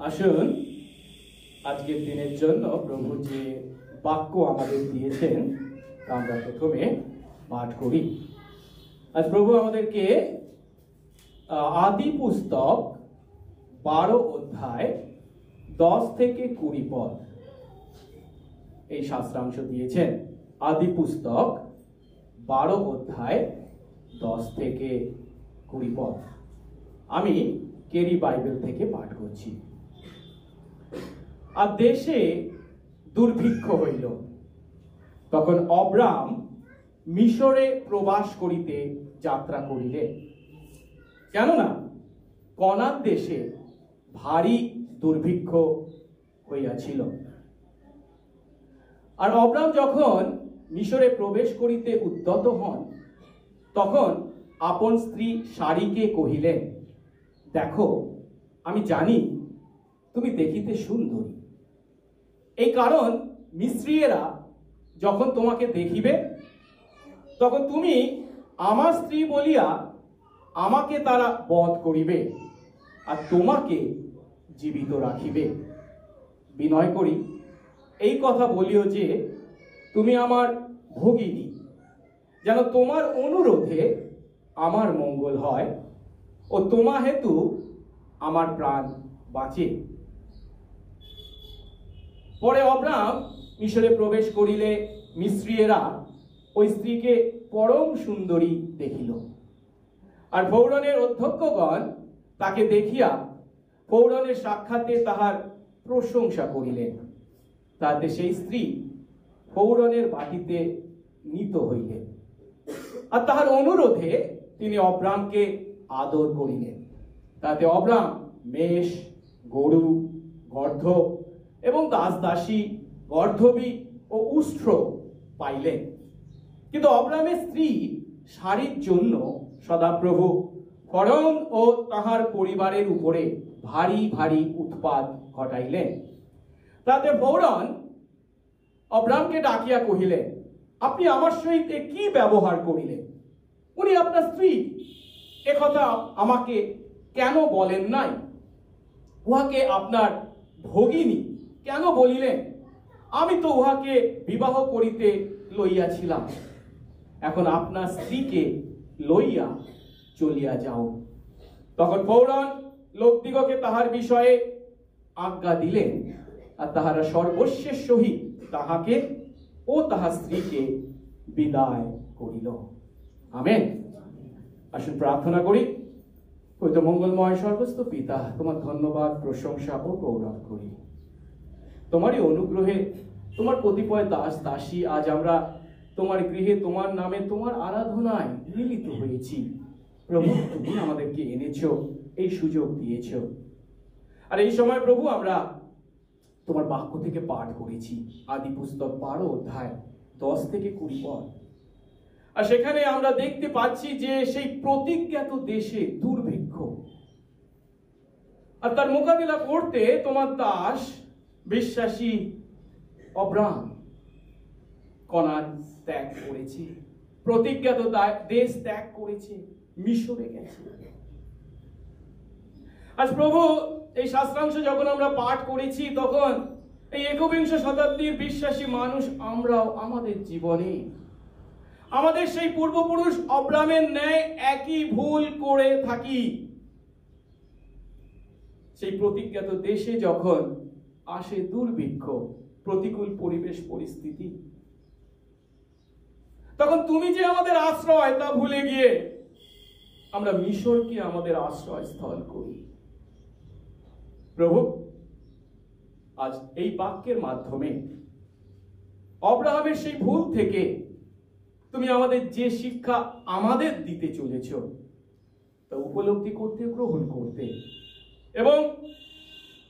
আসুন আজকের দিনের জন্য প্রভু যে বাক্য আমাদের দিয়েছেন তা আমরা প্রথমে পাঠ করি। আজ প্রভু আমাদেরকে আদি পুস্তক 12 অধ্যায় 10 থেকে 20 পদ এই শাস্ত্রাংশ দিয়েছেন। আদি পুস্তক 12 অধ্যায় 10 থেকে 20 পদ। আমি কেরি বাইবেল থেকে পাঠ করছি। আর দেশে দুর্ভিক্ষ হইল, তখন অব্রাম মিশরে প্রবাস করিতে যাত্রা করিলেন, কেননা কনান দেশে ভারী দুর্ভিক্ষ হইয়াছিল। আর অব্রাম যখন মিশরে প্রবেশ করিতে উদ্যত হন, তখন আপন স্ত্রী সারিকে কহিলেন, দেখো, আমি জানি তুমি দেখিতে সুন্দরী, এই কারণ মিস্রীয়েরা যখন তোমাকে দেখিবে, তখন তুমি আমার স্ত্রী বলিয়া আমাকে তারা বধ করিবে আর তোমাকে জীবিত রাখিবে। বিনয় করি এই কথা বলিও যে তুমি আমার ভগিনী, যেন তোমার অনুরোধে আমার মঙ্গল হয় ও তোমা হেতু আমার প্রাণ বাঁচে। পরে অব্রাম মিশরে প্রবেশ করিলে মিস্রীয়েরা ওই স্ত্রীকে পরম সুন্দরী দেখিল, আর ফৌরনের অধ্যক্ষগণ তাকে দেখিয়া ফৌরনের সাক্ষাতে তাহার প্রশংসা করিলেন। তাতে সেই স্ত্রী ফৌরনের বাটিতে নীত হইলেন, আর তাহার অনুরোধে তিনি অব্রামকে আদর করিলেন। তাতে অব্রাম মেষ, গরু, গর্ধব এবং দাস দাসী, গর্ধবী ও উষ্ট্র পাইলেন। কিন্তু অব্রামের স্ত্রী সারির জন্য সদাপ্রভু ফরৌন ও তাহার পরিবারের উপরে ভারী ভারী উৎপাত ঘটাইলেন। তাতে ফৌরন অব্রামকে ডাকিয়া কহিলেন, আপনি আমার সহিত কি ব্যবহার করিলেন? উনি আপনার স্ত্রী, একথা আমাকে কেন বলেন নাই? উহাকে আপনার ভগিনী কেন বলিলেন? আমি তো উহাকে বিবাহ করিতে লইয়াছিলাম। এখন আপনার স্ত্রীকে লইয়া চলিয়া যাও। তখন ফৌরন লোকদিগকে তাহার বিষয়ে আজ্ঞা দিলেন, আর তাহারা সর্বস্বের সহিত তাহাকে ও তাহার স্ত্রীকে বিদায় করিল। আমেন। আসুন প্রার্থনা করি। হয়তো মঙ্গলময় স্বর্গস্থ পিতা, তোমার ধন্যবাদ, প্রশংসা ও গৌরব করি। তোমারই অনুগ্রহে তোমার কতিপয় দাস দাসী আজ আমরা তোমার গৃহে তোমার নামে তোমার আরাধনায় মিলিত হয়েছি। প্রভু, তুমি আমাদেরকে এনেছো, এই সুযোগ দিয়েছ। আর এই সময় প্রভু আমরা তোমার বাক্য থেকে পাঠ করেছি আদি পুস্তক 12 অধ্যায় 10 থেকে 20 পদ। আর সেখানে আমরা দেখতে পাচ্ছি যে সেই প্রতিজ্ঞাত দেশে দুর্ভিক্ষ, আর তার মোকাবিলা করতে তোমার দাস বিশ্বাসী অব্রাম কনান ত্যাগ করেছে, প্রতিজ্ঞাত দেশ ত্যাগ করেছে, মিশরে গেছে। আজ প্রভু এই শাস্ত্রাংশ যখন আমরা পাঠ করেছি, তখন এই একবিংশ শতাব্দীর বিশ্বাসী মানুষ আমরাও আমাদের জীবনে আমাদের সেই পূর্বপুরুষ অব্রামের ন্যায় একই ভুল করে থাকি। সেই প্রতিজ্ঞাত দেশে যখন আসে দুর্ভিক্ষ, প্রতিকূল পরিবেশ পরিস্থিতি, তখন তুমি যে আমাদের আশ্রয় তা ভুলে গিয়ে আমরা মিশরকে আমাদের আশ্রয় স্থল করি। প্রভু, আজ এই বাক্যের মাধ্যমে অব্রাহামের সেই ভুল থেকে তুমি আমাদের যে শিক্ষা আমাদের দিতে চলেছ তা উপলব্ধি করতে, গ্রহণ করতে এবং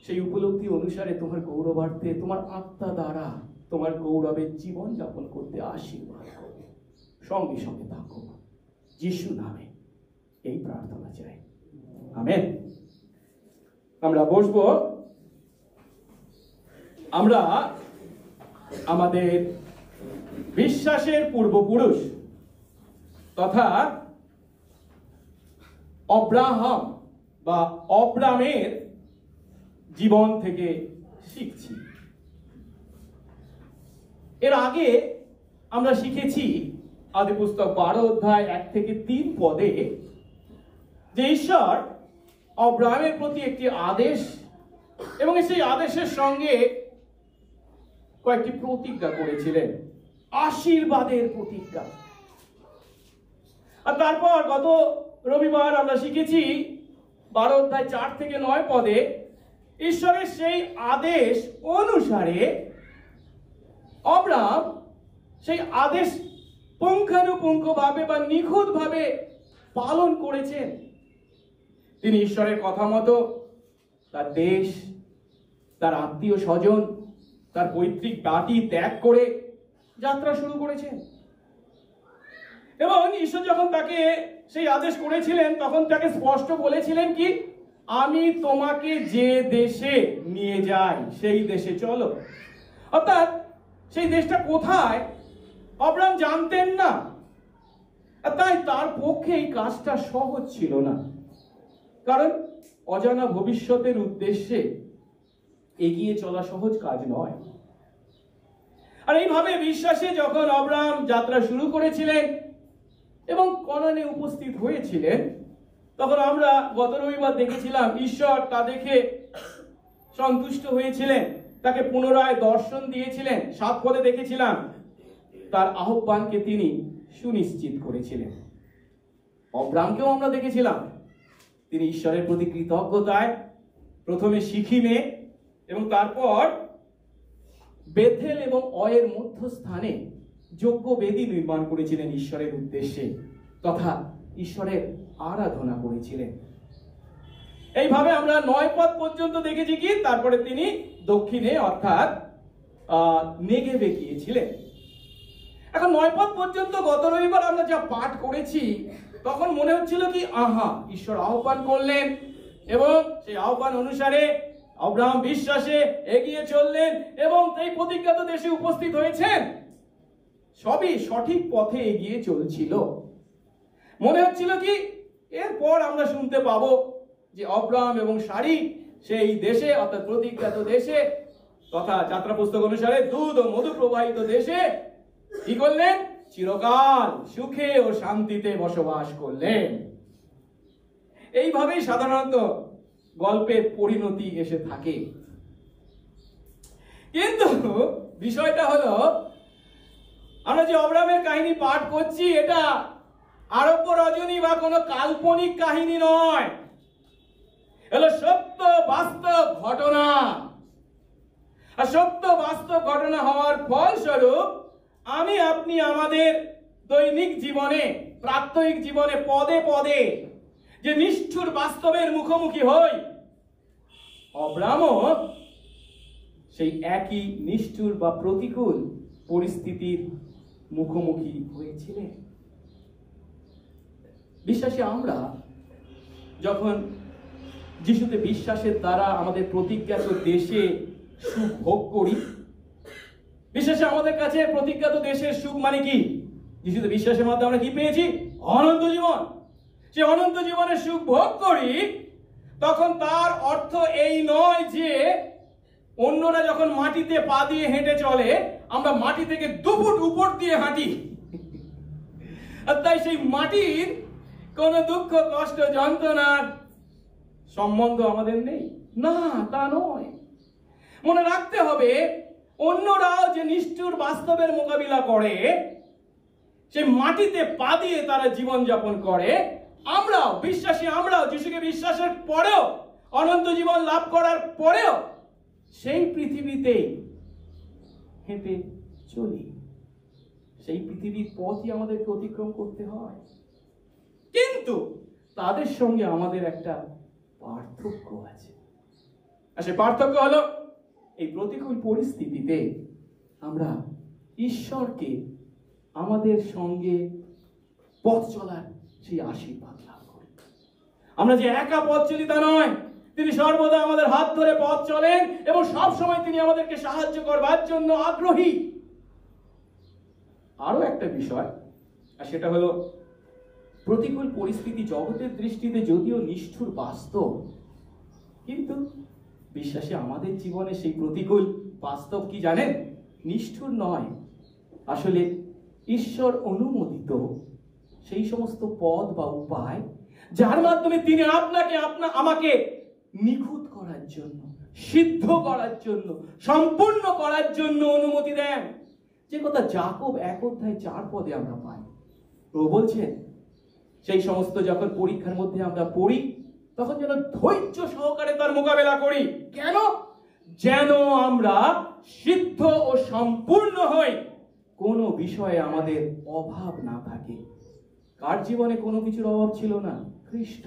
সেই উপলব্ধি অনুসারে তোমার গৌরবার্থে তোমার আত্মা দ্বারা তোমার গৌরবের জীবন যাপন করতে আশীর্বাদ করো। সঙ্গে সঙ্গে থাকো, যিশু নামে এই প্রার্থনা চাই, আমেন। আমরা বসবো। আমরা আমাদের বিশ্বাসের পূর্বপুরুষ তথা অব্রাহাম বা অব্রামের জীবন থেকে শিখছি। এর আগে আমরা শিখেছি আদি পুস্তক 12 অধ্যায় 1 থেকে 3 পদে যে ঈশ্বর অব্রাহামের প্রতি একটি আদেশ এবং সেই আদেশের সঙ্গে কয়েকটি প্রতিজ্ঞা করেছিলেন, আশীর্বাদের প্রতিজ্ঞা। আর তারপর গত রবিবার আমরা শিখেছি 12 অধ্যায় 4 থেকে 9 পদে ঈশ্বরের সেই আদেশ অনুসারে অব্রাহাম সেই আদেশ পুঙ্খানুপুঙ্খভাবে বা নিখুঁতভাবে পালন করেছেন। তিনি ঈশ্বরের কথা মতো তার দেশ, তার আত্মীয় স্বজন, তার পৈতৃক বাটি ত্যাগ করে যাত্রা শুরু করেছেন। এবং ঈশ্বর যখন তাকে সেই আদেশ করেছিলেন তখন তাকে স্পষ্ট বলেছিলেন কি, আমি তোমাকে যে দেশে নিয়ে যাই সেই দেশে চলো। অর্থাৎ সেই দেশটা কোথায় অব্রাহাম জানতেন না, তাই তার পক্ষে এই কাজটা সহজ ছিল না, কারণ অজানা ভবিষ্যতের উদ্দেশ্যে এগিয়ে চলা সহজ কাজ নয়। আর এইভাবে বিশ্বাসে যখন অব্রাহাম যাত্রা শুরু করেছিলেন এবং কনানে উপস্থিত হয়েছিলেন, তখন আমরা গত রবিবার দেখেছিলাম ঈশ্বর তা দেখে সন্তুষ্ট হয়েছিলেন, তাকে পুনরায় দর্শন দিয়েছিলেন। 7 পদে দেখেছিলাম তার আহ্বানকে তিনি সুনিশ্চিত করেছিলেন। অব্রাহামকেও আমরা দেখেছিলাম তিনি ঈশ্বরের প্রতি কৃতজ্ঞতায় প্রথমে সিখিমে এবং তারপর বেথেল এবং অয়ের মধ্যস্থানে যজ্ঞ বেদী নির্মাণ করেছিলেন ঈশ্বরের উদ্দেশ্যে, তথা ঈশ্বরের আরাধনা করেছিলেন। এইভাবে আমরা 9 পদ পর্যন্ত দেখেছি কি, তারপরে তিনি দক্ষিণে অর্থাৎ নেগেবে গিয়েছিলেন। এখন 9 পদ পর্যন্ত গত রবিবার আমরা যা পাঠ করেছি তখন মনে হচ্ছিল কি, আহা, ঈশ্বর আহ্বান করলেন এবং সেই আহ্বান অনুসারে অব্রাহাম বিশ্বাসে এগিয়ে চললেন এবং এই প্রতিজ্ঞাত দেশে উপস্থিত হয়েছেন। সবই সঠিক পথে এগিয়ে চলছিল। মনে হচ্ছিল কি, এরপর আমরা শুনতে পাবো যে অব্রাহাম এবং সারি সেই দেশে অর্থাৎ প্রতিজ্ঞাত দেশে তথা যাত্রা পুস্তক অনুসারে দুধ ও মধু প্রবাহিত দেশে কি করলেন, চিরকাল সুখে ও শান্তিতে বসবাস করলেন। এইভাবেই সাধারণত গল্পের পরিণতি এসে থাকে। কিন্তু বিষয়টা হলো, আমরা যে অব্রাহামের কাহিনী পাঠ করছি এটা আরব্য রজনী বা কোনো কাল্পনিক কাহিনী নয়, এলো সত্য বাস্তব ঘটনা। আর সত্য বাস্তব ঘটনা হওয়ার ফলস্বরূপ আমি আপনি আমাদের দৈনিক জীবনে, প্রাত্যহিক জীবনে পদে পদে যে নিষ্ঠুর বাস্তবের মুখোমুখি হই, অব্রাহামও সেই একই নিষ্ঠুর বা প্রতিকূল পরিস্থিতির মুখোমুখি হয়েছিলেন। বিশ্বাসী আমরা যখন যিশুতে বিশ্বাসের দ্বারা আমাদের প্রতিজ্ঞাত দেশে সুখ ভোগ করি, বিশ্বাসে আমাদের কাছে প্রতিজ্ঞাত দেশের সুখ মানে কি, যিশুতে বিশ্বাসের মাধ্যমে আমরা কি পেয়েছি, অনন্ত জীবন। সে অনন্ত জীবনের সুখ ভোগ করি, তখন তার অর্থ এই নয় যে অন্যরা যখন মাটিতে পা দিয়ে হেঁটে চলে আমরা মাটি থেকে 2 ফুট উপর দিয়ে হাঁটি, আর তাই সেই মাটির কোন দুঃখ কষ্ট যন্ত্রণার সম্বন্ধ আমাদের নেই, না, তা নয়। মনে রাখতে হবে, অন্যরাও যে নিষ্ঠুর বাস্তবের মোকাবিলা করে, সে মাটিতে পা দিয়ে তারা জীবন যাপন করে, আমরাও বিশ্বাসী, আমরাও যিশুকে বিশ্বাসের পরেও, অনন্ত জীবন লাভ করার পরেও সেই পৃথিবীতে হেঁটে চলি। সেই পৃথিবীর পথই আমাদেরকে অতিক্রম করতে হয়, কিন্তু তাদের সঙ্গে আমাদের একটা পার্থক্য আছে। আর সেই পার্থক্য হলো, এই প্রতিকূল পরিস্থিতিতে আমরা ঈশ্বরকে আমাদের সঙ্গে পথ চলার সেই আশীর্বাদ লাভ করি। আমরা যে একা পথ চলি তা নয়, তিনি সর্বদা আমাদের হাত ধরে পথ চলেন এবং সব সময় তিনি আমাদেরকে সাহায্য করবার জন্য আগ্রহী। আরো একটা বিষয়, আর সেটা হলো, প্রতিকূল পরিস্থিতি জগতের দৃষ্টিতে যদিও নিষ্ঠুর বাস্তব, কিন্তু বিশ্বাসী আমাদের জীবনে সেই প্রতিকূল বাস্তব কি জানেন? নিষ্ঠুর নয়, আসলে ঈশ্বর অনুমোদিত সেই সমস্ত পথ বা উপায় যার মাধ্যমে তিনি আপনাকে আমাকে নিখুঁত করার জন্য, সিদ্ধ করার জন্য, সম্পূর্ণ করার জন্য অনুমতি দেন। যে কথা যাকব 1:4 আমরা পাই। প্রভু বলছেন সেই সমস্ত যখন পরীক্ষার মধ্যে আমরা পড়ি তখন যেন ধৈর্য সহকারে তার মোকাবেলা করি। কেন? যেন আমরা সিদ্ধ ও সম্পূর্ণ হই, কোনো বিষয়ে আমাদের অভাব না থাকে। কার জীবনে কোনো কিছুর অভাব ছিল না? খ্রিস্ট।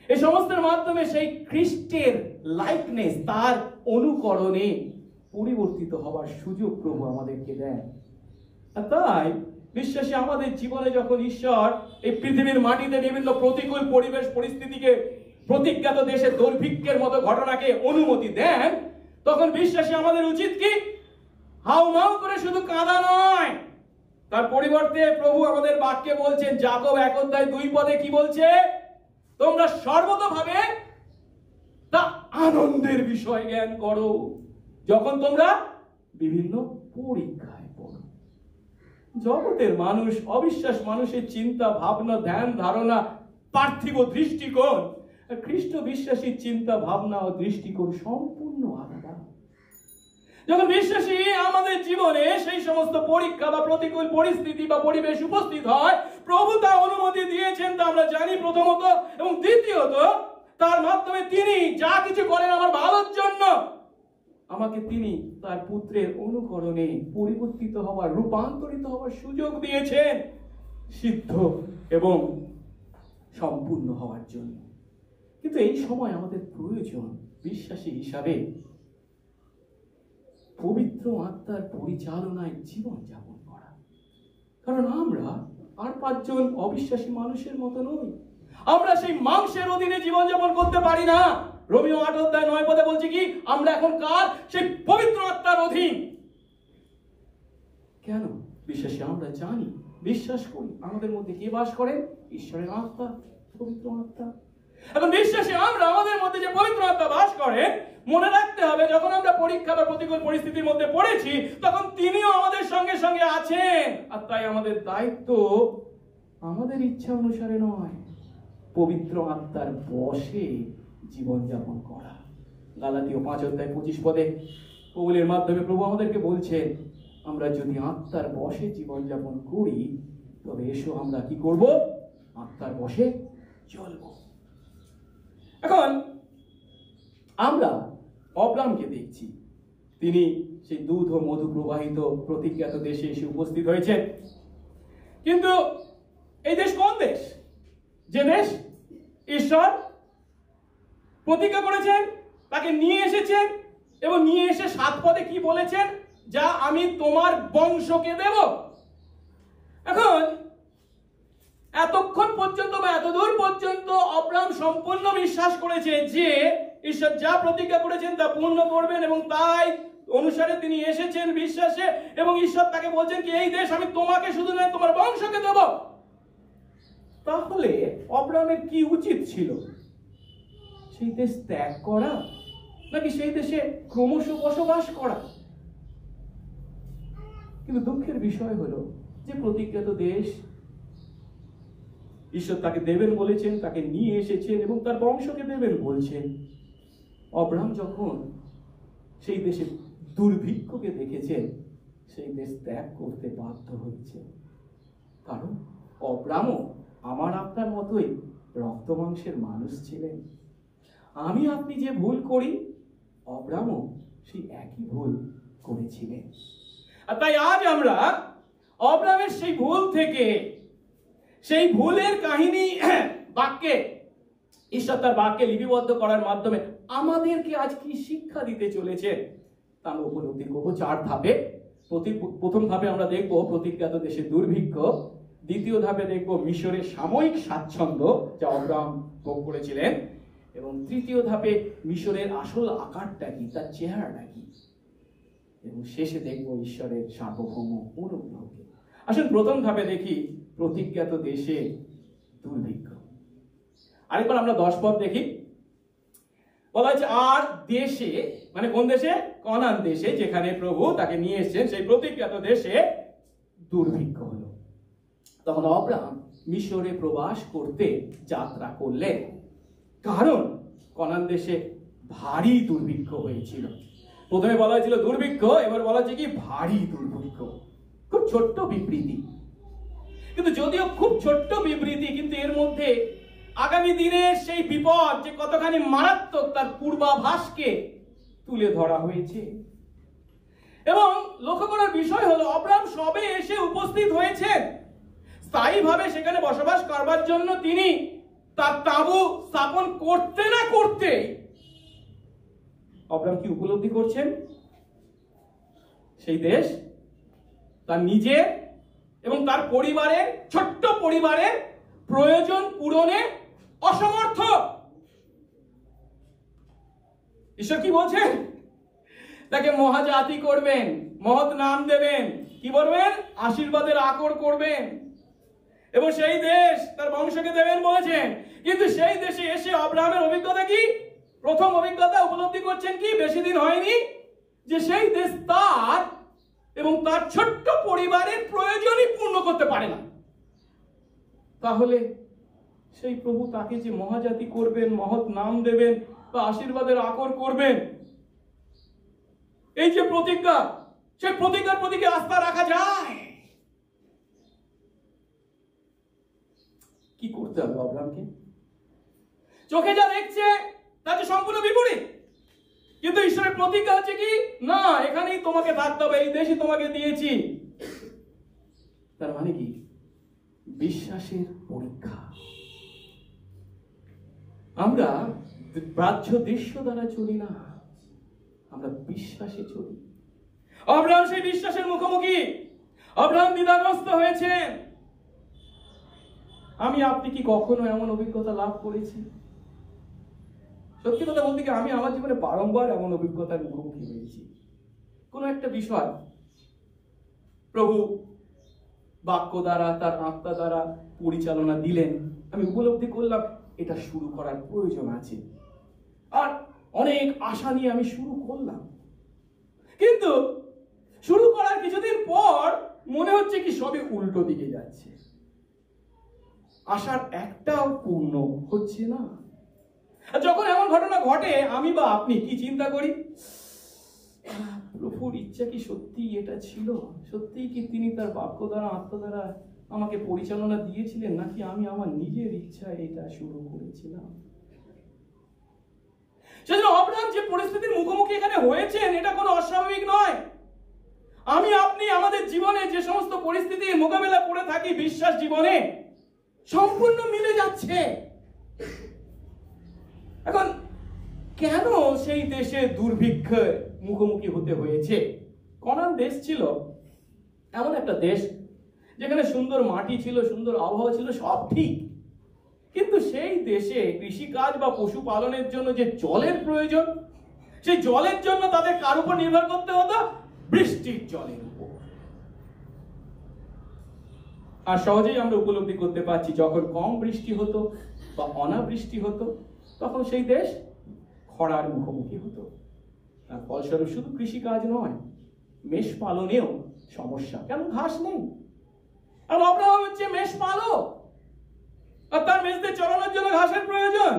এই সমস্তের মাধ্যমে সেই খ্রিস্টের লাইকনেস, তার অনুকরণে পরিবর্তিত হওয়ার সুযোগ প্রভু আমাদেরকে দেন। আর তাই বিশ্বাসী আমাদের জীবনে যখন ঈশ্বর এই পৃথিবীর মাটিতে বিভিন্ন প্রতিকূল পরিবেশ পরিস্থিতিকে, প্রতিজ্ঞাত দেশে দুর্ভিক্ষের মতো ঘটনাকে অনুমতি দেন, তখন বিশ্বাসী আমাদের উচিত কি? হাউমাউ করে শুধু কাঁদা নয়, তার পরিবর্তে প্রভু আমাদের বাক্যে বলছেন, যাকব 1:2 কি বলছে? তোমরা সর্বতোভাবে তা আনন্দের বিষয় জ্ঞান করো যখন তোমরা বিভিন্ন পরীক্ষায় পড়ো। জগতের মানুষ, অবিশ্বাস মানুষের চিন্তা ভাবনা, ধ্যান ধারণা, পার্থিব দৃষ্টিকোণ, খ্রিস্ট বিশ্বাসীর চিন্তা ভাবনা ও দৃষ্টিকোণ সম্পূর্ণ আলাদা। যখন বিশ্বাসী আমাদের জীবনে সেই সমস্ত পরীক্ষা বা প্রতিকূল পরিস্থিতি বা পরিবেশ উপস্থিত হয়, প্রভু তা অনুমতি দিয়েছেন তা আমরা জানি প্রথমত, এবং দ্বিতীয়ত তার মাধ্যমে তিনি যা কিছু করেন আমার ভালোর জন্য, আমাকে তিনি তার পুত্রের অনুকরণে পরিবর্তিত হওয়ার, রূপান্তরিত হওয়ার সুযোগ দিয়েছেন, সিদ্ধ এবং সম্পূর্ণ হওয়ার জন্য। কিন্তু এই সময় আমাদের প্রয়োজন বিশ্বাসী হিসাবে পবিত্র আত্মার পরিচালনায় জীবন যাপন করা। কারণ আমরা আর 5 জন অবিশ্বাসী মানুষের মতো নই। আমরা সেই মাংসের অধীনে জীবন যাপন করতে পারি না। রোমীয় 8:9 বলছে কি? আমরা এখন কার? সেই পবিত্র আত্মার অধীন। কেন? বিশ্বাসী আমরা জানি, বিশ্বাস করি আমাদের মধ্যে কে বাস করেন? ঈশ্বরের আত্মা, পবিত্র আত্মা। এখন বিশ্বাসী আমরা আমাদের মধ্যে যে পবিত্র আত্মা বাস করে, মনে রাখতে হবে যখন আমরা পরীক্ষা বা প্রতিকূল পরিস্থিতির মধ্যে পড়েছি তখন তিনিও আমাদের সঙ্গে সঙ্গে আছেন। আর তাই আমাদের দায়িত্ব আমাদের ইচ্ছা অনুসারে নয়, পবিত্র আত্মার বশে জীবন যাপন করা। গালাতীয় 5:25 পৌলের মাধ্যমে প্রভু আমাদেরকে বলছেন, আমরা যদি আত্মার বশে জীবন যাপন করি তবে এসো আমরা কি করব? আত্মার বশে চলব। এখন আমরা অব্রামকে দেখছি, তিনি সেই দুধ ও মধু প্রবাহিত প্রতিজ্ঞাত দেশে এসে উপস্থিত হয়েছেন। কিন্তু এই দেশ কোন দেশ? যে দেশ ঈশ্বর প্রতিজ্ঞা করেছেন, তাকে নিয়ে এসেছেন এবং নিয়ে এসে 7 পদে কি বলেছেন? যা আমি তোমার বংশকে দেব। এখন এতক্ষণ পর্যন্ত বা এতদূর পর্যন্ত অব্রাম সম্পূর্ণ বিশ্বাস করেছে যে ঈশ্বর যা প্রতিজ্ঞা করেছেন তা পূর্ণ করবেন, এবং তাই অনুসারে তিনি এসেছেন বিশ্বাসে, এবং ঈশ্বর তাকে বলছেন কি এই দেশ আমি তোমাকে শুধু নয় তোমার বংশকে দেব। তাহলে অব্রামের কি উচিত ছিল? সেই দেশ ত্যাগ করা নাকি সেই দেশে ক্রমশ বসবাস করা? কিন্তু দুঃখের বিষয় হলো যে প্রতিজ্ঞাত দেশ ঈশ্বর তাকে দেবেন বলেছেন, তাকে নিয়ে এসেছেন এবং তার বংশকে দেবেন বলছেন। অব্রাম যখন সেই দেশে দুর্ভিক্ষকে দেখেছেন, সেই দেশ ত্যাগ করতে বাধ্য হয়েছে। কারণ অব্রামও আমার আপনার মতোই রক্ত মাংসের মানুষ ছিলেন। আমি আপনি যে ভুল করি, অব্রামও সেই একই ভুল করেছিলেন। আর তাই আজ আমরা অব্রামের সেই ভুল থেকে, সেই ভুলের কাহিনী বাক্যে, ঈশ্বর তার বাক্যে লিপিবদ্ধ করার মাধ্যমে আমাদেরকে আজ কি শিক্ষা দিতে চলেছে তা আমরা উপলব্ধি করবো 4 ধাপে। প্রথম ধাপে আমরা দেখব প্রতিজ্ঞাত দেশে দুর্ভিক্ষ, দ্বিতীয় ধাপে দেখব মিশরের সাময়িক স্বাচ্ছন্দ্য যা অব্রাম ভোগ করেছিলেন, এবং তৃতীয় ধাপে মিশরের আসল আকারটা কি, তার চেহারাটা কি, এবং শেষে দেখব ঈশ্বরের সার্বভৌম অনুগ্রহকে। আসুন প্রথম ধাপে দেখি প্রতিজ্ঞাত দেশে দুর্ভিক্ষ। আরেকবার আমরা 10 পদ দেখি। বলা হচ্ছে আর দেশে, মানে কোন দেশে? কনান দেশে, যেখানে প্রভু তাকে নিয়ে এসেছেন, সেই প্রতিজ্ঞাত দেশে দুর্ভিক্ষ হলো। তখন আব্রাহাম মিশরে প্রবাস করতে যাত্রা করলেন, কারণ কনান দেশে ভারী দুর্ভিক্ষ হয়েছিল। প্রথমে বলা হয়েছিল দুর্ভিক্ষ, এবার বলা হচ্ছে কি ভারী দুর্ভিক্ষ। খুব ছোট্ট বিবৃতি, কিন্তু যদিও খুব ছোট্ট বিবৃতি, কিন্তু এর মধ্যে আগামী দিনের সেই বিপদ যে কতখানি মারাত্মক তার পূর্বাভাসকে তুলে ধরা হয়েছে। এবং লক্ষ্য করার বিষয় হলো, আব্রাহাম সবে এসে উপস্থিত হয়েছেন, স্থায়ীভাবে সেখানে বসবাস করবার জন্য তিনি তার তাঁবু স্থাপন করতে না করতে আব্রাহাম কি উপলব্ধি করছেন? সেই দেশ তার নিজের এবং তার পরিবারের, ছোট্ট পরিবারের প্রয়োজন পূরণে অসমর্থ। ঈশ্বর কি বলছেন? তাকে মহাজাতি করবেন, মহৎ নাম দেবেন, কি বলবেন? আশীর্বাদের আকর করবেন, এবং সেই দেশ তার বংশকে দেবেন বলেছেন। কিন্তু সেই দেশে এসে আব্রাহামের অভিজ্ঞতা কি? প্রথম অভিজ্ঞতা উপলব্ধি করছেন কি? বেশি দিন হয়নি যে সেই দেশ তার এবং তার ছোট্ট পরিবারের প্রয়োজনই পূর্ণ করতে পারে না। তাহলে সেই প্রভু তাকে যে মহাজাতি করবেন, মহৎ নাম দেবেন বা আশীর্বাদের আকর করবেন, এই যে প্রতিজ্ঞা, সেই প্রতিজ্ঞার প্রতি কি আস্থা রাখা যায়? কি করতে হবে আব্রাহামকে? চোখে যা দেখছে তাতে সম্পূর্ণ বিপরীত, কিন্তু ঈশ্বরের প্রতিজ্ঞা হচ্ছে কি? না, এখানেই তোমাকে থাকতে হবে, এই দেশই তোমাকে দিয়েছি। তার মানে কি? বিশ্বাসের পরীক্ষা। আমরা বাহ্য দৃশ্য দ্বারা চলি না, আমরা বিশ্বাসে চলি। আব্রাহাম সেই বিশ্বাসের মুখোমুখি। আব্রাহাম দ্বিধাগ্রস্ত হয়েছেন। আমি আপনি কি কখনো এমন অভিজ্ঞতা লাভ করেছি? সত্যি কথা বলতে কি, আমি আমার জীবনে বারংবার এমন অভিজ্ঞতার মুখোমুখি হয়েছি। কোন একটা বিষয় প্রভু বাক্য দ্বারা, তার আত্মা দ্বারা পরিচালনা দিলেন, আমি উপলব্ধি করলাম এটা শুরু করার প্রয়োজন আছে, আর অনেক আশা নিয়ে আমি শুরু করলাম। কিন্তু শুরু করার কিছুদিন পর মনে হচ্ছে কি সবই উল্টো দিকে যাচ্ছে, আশার একটাও পূর্ণ হচ্ছে না। যখন এমন ঘটনা ঘটে, আমি বা আপনি কি চিন্তা করি? প্রভুর ইচ্ছা কি সত্যি এটা ছিল? সত্যি কি তিনি তার বাক্য দ্বারা, আত্মা দ্বারা আমাকে পরিচালনা দিয়েছিলেন, নাকি আমি আমার নিজের ইচ্ছায় এটা শুরু করেছিলাম? সেজন্য আব্রাহাম যে পরিস্থিতির মুখোমুখি এখানে হয়েছেন, এটা কোনো অস্বাভাবিক নয়। আমি আপনি আমাদের জীবনে যে সমস্ত পরিস্থিতির মোকাবেলা করে থাকি বিশ্বাস জীবনে, সম্পূর্ণ মিলে যাচ্ছে। এখন কেন সেই দেশে দুর্ভিক্ষের মুখোমুখি হতে হয়েছে? কনান দেশ ছিল এমন একটা দেশ যেখানে সুন্দর মাটি ছিল, সুন্দর আবহাওয়া ছিল, সব ঠিক, কিন্তু সেই দেশে কৃষিকাজ বা পশুপালনের জন্য যে জলের প্রয়োজন, সেই জলের জন্য তাদের কার উপর নির্ভর করতে হতো? বৃষ্টির জলের উপর। আর সহজেই আমরা উপলব্ধি করতে পারছি, যখন কম বৃষ্টি হতো বা অনাবৃষ্টি হতো, তখন সেই দেশ খরার মুখোমুখি হতো। আর ফলস্বরূপ শুধু কৃষিকাজ নয়, মেষ পালনেও সমস্যা। কেন? ঘাস নেই। আর আব্রাহাম হচ্ছে মেষ পালক, আর তার মেষদের চড়ানোর জন্য ঘাসের প্রয়োজন।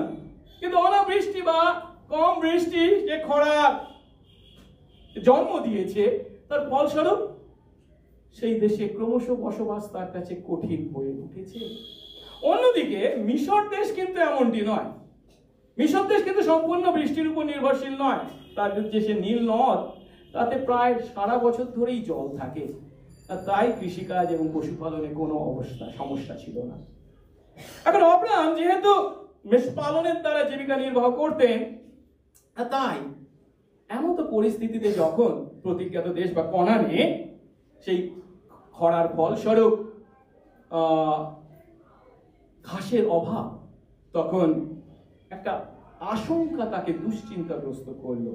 কিন্তু অনাবৃষ্টি বা কম বৃষ্টি যে খরার জন্ম দিয়েছে, তার ফলস্বরূপ সেই দেশে ক্রমশ বসবাস তার কাছে কঠিন হয়ে উঠেছে। অন্যদিকে মিশর দেশ কিন্তু এমনটি নয়। মিশর দেশ কিন্তু সম্পূর্ণ বৃষ্টির উপর নির্ভরশীল নয়। তার যে সে নীল নদ, তাতে প্রায় সারা বছর ধরেই জল থাকে, আর তাই কৃষিকাজ এবং পশুপালনে কোনো সমস্যা ছিল না। এখন আব্রাহাম যেহেতু মেষ পালনের দ্বারা জীবিকা নির্বাহ করতেন, তাই এমন তো পরিস্থিতিতে যখন প্রতিজ্ঞাত দেশ বা কনানে সেই খরার ফলস্বরূপ ঘাসের অভাব, তখন একটা আশঙ্কা তাকে দুশ্চিন্তাগ্রস্ত করলো।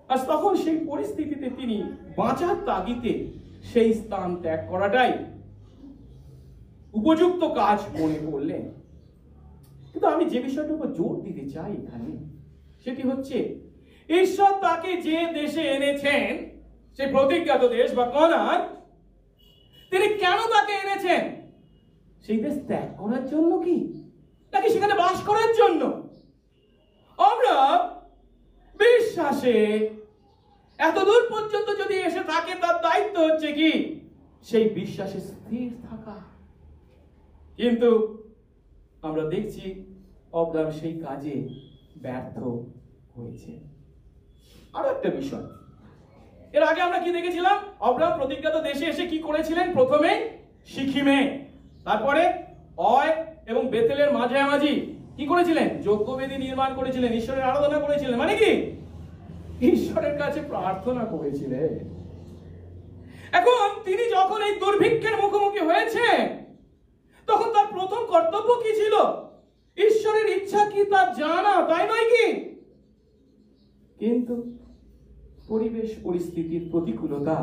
আর তখন সেই পরিস্থিতিতে তিনি বাঁচার তাগিদে সেই স্থান ত্যাগ করাটাই উপযুক্ত কাজ মনে করলেন। কিন্তু আমি যে বিষয়টার উপর জোর দিতে চাই এখানে, সেটি হচ্ছে ঈশ্বর তাকে যে দেশে এনেছেন, সেই প্রতিজ্ঞাত দেশ বা কনান, তিনি কেন তাকে এনেছেন? সেই দেশ ত্যাগ করার জন্য কি, নাকি সেখানে বাস করার জন্য? আমরা বিশ্বাসে এতদূর পর্যন্ত যদি এসে থাকে, তার দায়িত্ব হচ্ছে কি সেই বিশ্বাসে স্থির থাকা। কিন্তু আমরা দেখছি অব্রাহাম সেই কাজে ব্যর্থ হয়েছে। আরো একটা বিষয়, এর আগে আমরা কি দেখেছিলাম? অব্রাহাম প্রতিজ্ঞাত দেশে এসে কি করেছিলেন? প্রথমে সিকিমে, তারপরে অয় এবং বেতেলের মাঝামাঝি কি করেছিলেন? যজ্ঞবেদী নির্মাণ করেছিলেন, ঈশ্বরের আরাধনা করেছিলেন। মানে কি? ঈশ্বরের কাছে প্রার্থনা করেছিলেন। এখন তিনি যখন এই দুর্ভিক্ষের মুখোমুখি হয়েছে, তখন তার প্রথম কর্তব্য কি ছিল? ঈশ্বরের ইচ্ছা কি তা জানা, তাই নয় কি? কিন্তু পরিবেশ পরিস্থিতির প্রতিকূলতা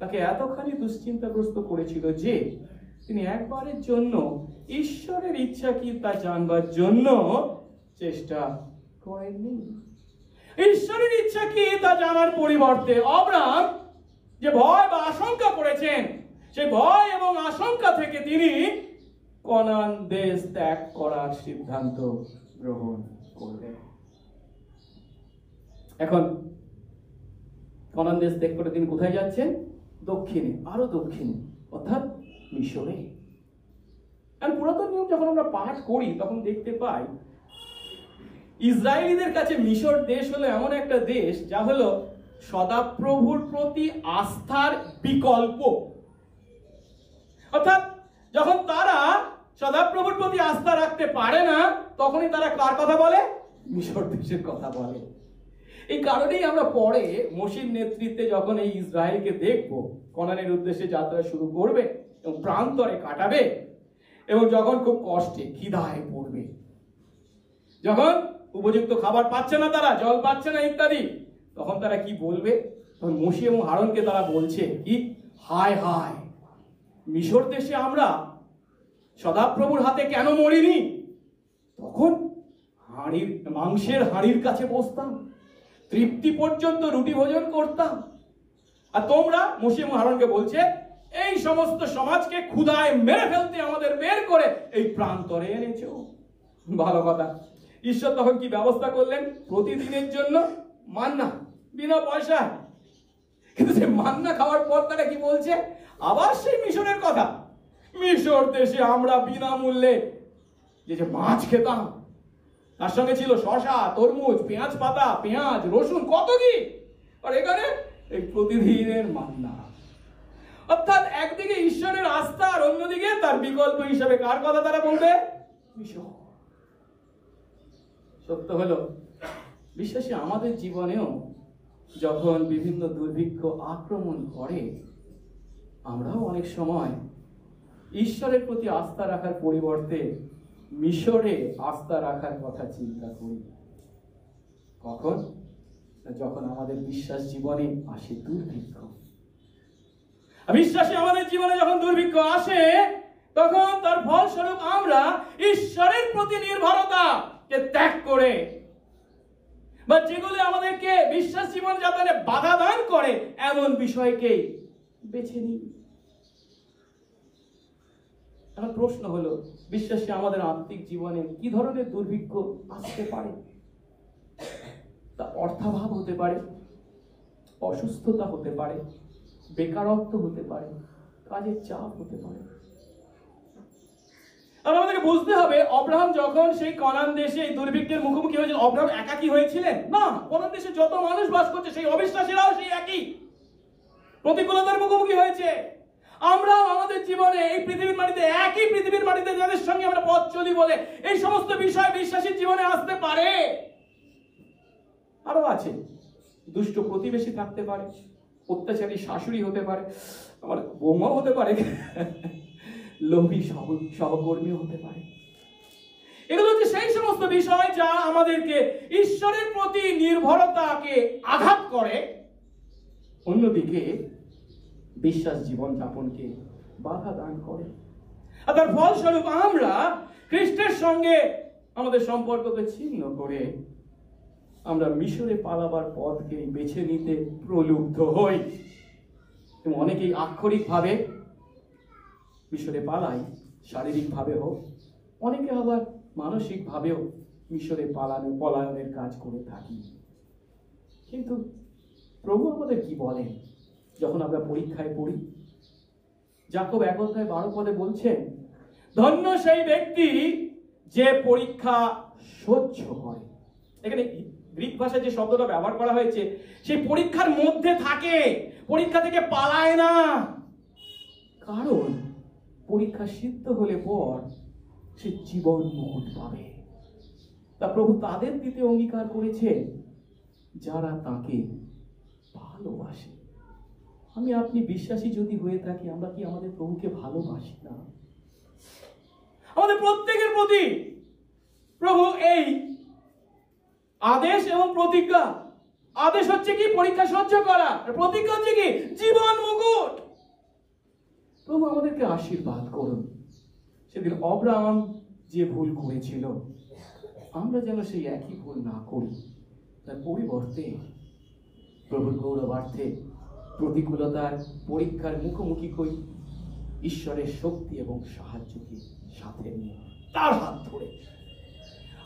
তাকে এতখানি দুশ্চিন্তাগ্রস্ত করেছিল যে তিনি একবারের জন্য ঈশ্বরের ইচ্ছা কি তা জানবার জন্য চেষ্টা করেননি। ঈশ্বরের ইচ্ছা কি তা জানার পরিবর্তে অব্রাহাম যে ভয় বা আশঙ্কা করেছেন, সেই ভয় এবং আশঙ্কা থেকে তিনি কনান দেশ ত্যাগ করার সিদ্ধান্ত গ্রহণ করলেন। এখন কনান দেশ ত্যাগ করে তিনি কোথায় যাচ্ছেন? দক্ষিণে, আরো দক্ষিণে, অর্থাৎ মিশরে। আর পুরাতন নিয়ম যখন আমরা পাঠ করি তখন দেখতে পাই ইসরায়েলীদের কাছে মিশর দেশ হলো এমন একটা দেশ যা হলো সদাপ্রভুর প্রতি আস্থার বিকল্প। অর্থাৎ যখন তারা সদাপ্রভুর প্রতি আস্থা রাখতে পারে না, তখনই তারা কার কথা বলে? মিশর দেশের কথা বলে। এই কারণেই আমরা পরে মোশির নেতৃত্বে যখন এই ইসরায়েলকে দেখব, কনানের উদ্দেশ্যে যাত্রা শুরু করবে এবং প্রান্তরে কাটাবে, এবং যখন খুব কষ্টে খিদায় পড়বে, যখন উপযুক্ত খাবার পাচ্ছে না, তারা জল পাচ্ছে না ইত্যাদি, তখন তারা কি বলবে? তখন মোশি এবং হারনকে তারা বলছে কি, হায় হায়, মিশর দেশে আমরা সদাপ্রভুর হাতে কেন মরিনি? তখন হাঁড়ির মাংসের হাঁড়ির কাছে বসতাম, তৃপ্তি পর্যন্ত রুটি ভোজন করতাম। আর তোমরা, মোশি এবং হারনকে বলছে, এই সমস্ত সমাজকে ক্ষুধায় মেরে ফেলতে আমাদের বের করে এই প্রান্তরে এনেছো। ভালো কথা। ঈশ্বর তখন কি ব্যবস্থা করলেন? প্রতিদিনের জন্য মান্না, বিনা পয়সায়। কিন্তু সে মান্না খাওয়ার পর তারা কি বলছে? আবার সেই মিশরের কথা। মিশর দেশে আমরা বিনামূল্যে যে মাছ খেতাম, তার সঙ্গে ছিল শসা, তরমুজ, পেঁয়াজ পাতা, পেঁয়াজ, রসুন, কত কি। আর এখানে এই প্রতিদিনের মান্না। অর্থাৎ একদিকে ঈশ্বরের আস্থা, আর অন্যদিকে তার বিকল্প হিসাবে কার কথা তারা বলবে? মিশর। সত্য হলো, বিশ্বাসী আমাদের জীবনেও যখন বিভিন্ন দুর্ভিক্ষ আক্রমণ করে, আমরাও অনেক সময় ঈশ্বরের প্রতি আস্থা রাখার পরিবর্তে মিশরে আস্থা রাখার কথা চিন্তা করি। কখন? যখন আমাদের বিশ্বাস জীবনে আসে দুর্ভিক্ষ। বিশ্বাসী আমাদের জীবনে যখন দুর্ভিক্ষ আসে, তখন তার ফলস্বরূপ আমরা ঈশ্বরের প্রতি নির্ভরতাকে ত্যাগ করে, বা যেগুলো আমাদেরকে বিশ্বাস জীবন যাপনে বাধা দান করে, এমন বিষয়কে বেছে নিই। এখন প্রশ্ন হলো, বিশ্বাসী আমাদের আত্মিক জীবনে কি ধরনের দুর্ভিক্ষ আসতে পারে? তা অর্থাভাব হতে পারে, অসুস্থতা হতে পারে, বেকারত্ব হতে পারে, কাজের চাপ হতে পারে। আমাদেরকে বুঝতে হবে, অব্রাহাম যখন সেই কনান দেশে এই দুর্ভিক্ষের মুখোমুখি হয়েছিল, অব্রাহাম একাকী হয়েছিলেন না। কনান দেশে যত মানুষ বাস করছে, সেই অবিশ্বাসীরাও সেই একই প্রতিকূলতার মুখোমুখি হয়েছে। আমরাও আমাদের জীবনে এই পৃথিবীর মাটিতে, একই পৃথিবীর মাটিতে যাদের সঙ্গে আমরা পথ চলি বলে এই সমস্ত বিষয় বিশ্বাসীর জীবনে আসতে পারে। আরো আছে, দুষ্ট প্রতিবেশী থাকতে পারে, অত্যাচারী শাশুড়ি হতে পারে, আমার বৌমাও হতে পারে, লোভী সহকর্মী হতে পারে। এগুলো হচ্ছে সেই সমস্ত বিষয় যা আমাদেরকে ঈশ্বরের প্রতি নির্ভরতাকে আঘাত করে, অন্যদিকে বিশ্বাস জীবন যাপনকে বাধা দান করে। আর তার ফলস্বরূপ আমরা খ্রিস্টের সঙ্গে আমাদের সম্পর্ককে ছিন্ন করে আমরা মিশরে পালাবার পথকে বেছে নিতে প্রলুব্ধ হই এবং অনেকেই আক্ষরিকভাবে মিশরে পালাই, শারীরিকভাবে হোক, অনেকে আবার মানসিকভাবেও মিশরে পলায়নের কাজ করে থাকি। কিন্তু প্রভু আমাদের কি বলেন যখন আমরা পরীক্ষায় পড়ি? যাকব 1:12 বলছেন, ধন্য সেই ব্যক্তি যে পরীক্ষা সহ্য করে। এখানে গ্রিক ভাষায় যে শব্দটা ব্যবহার করা হয়েছে, সেই পরীক্ষার মধ্যে থাকে, পরীক্ষা থেকে পালায় না। কারণ পরীক্ষা সিদ্ধ হলে পর সে জীবন মুকুট পাবে। তা প্রভু তাদের দিতে অঙ্গীকার করেছে যারা তাকে ভালোবাসে। আমি আপনি বিশ্বাসী যদি হয়ে থাকি, আমরা কি আমাদের প্রভুকে ভালোবাসি না? আমাদের প্রত্যেকের প্রতি প্রভু এই আদেশ এবং প্রতিজ্ঞা। আদেশ হচ্ছে কি? পরীক্ষা সহ্য করা। প্রতিজ্ঞা হচ্ছে কি? জীবন মুকুট। প্রভু আমাদেরকে আশীর্বাদ করুন। সেদিন অব্রাহাম যে ভুল করেছিল, আমরা যেন সেই একই ভুল না করি। তার পরিবর্তে প্রভুর গৌরবার্থে প্রতিকূলতার পরীক্ষার মুখোমুখি করি ঈশ্বরের শক্তি এবং সাহায্যকে সাথে নিয়ে, তার হাত ধরে।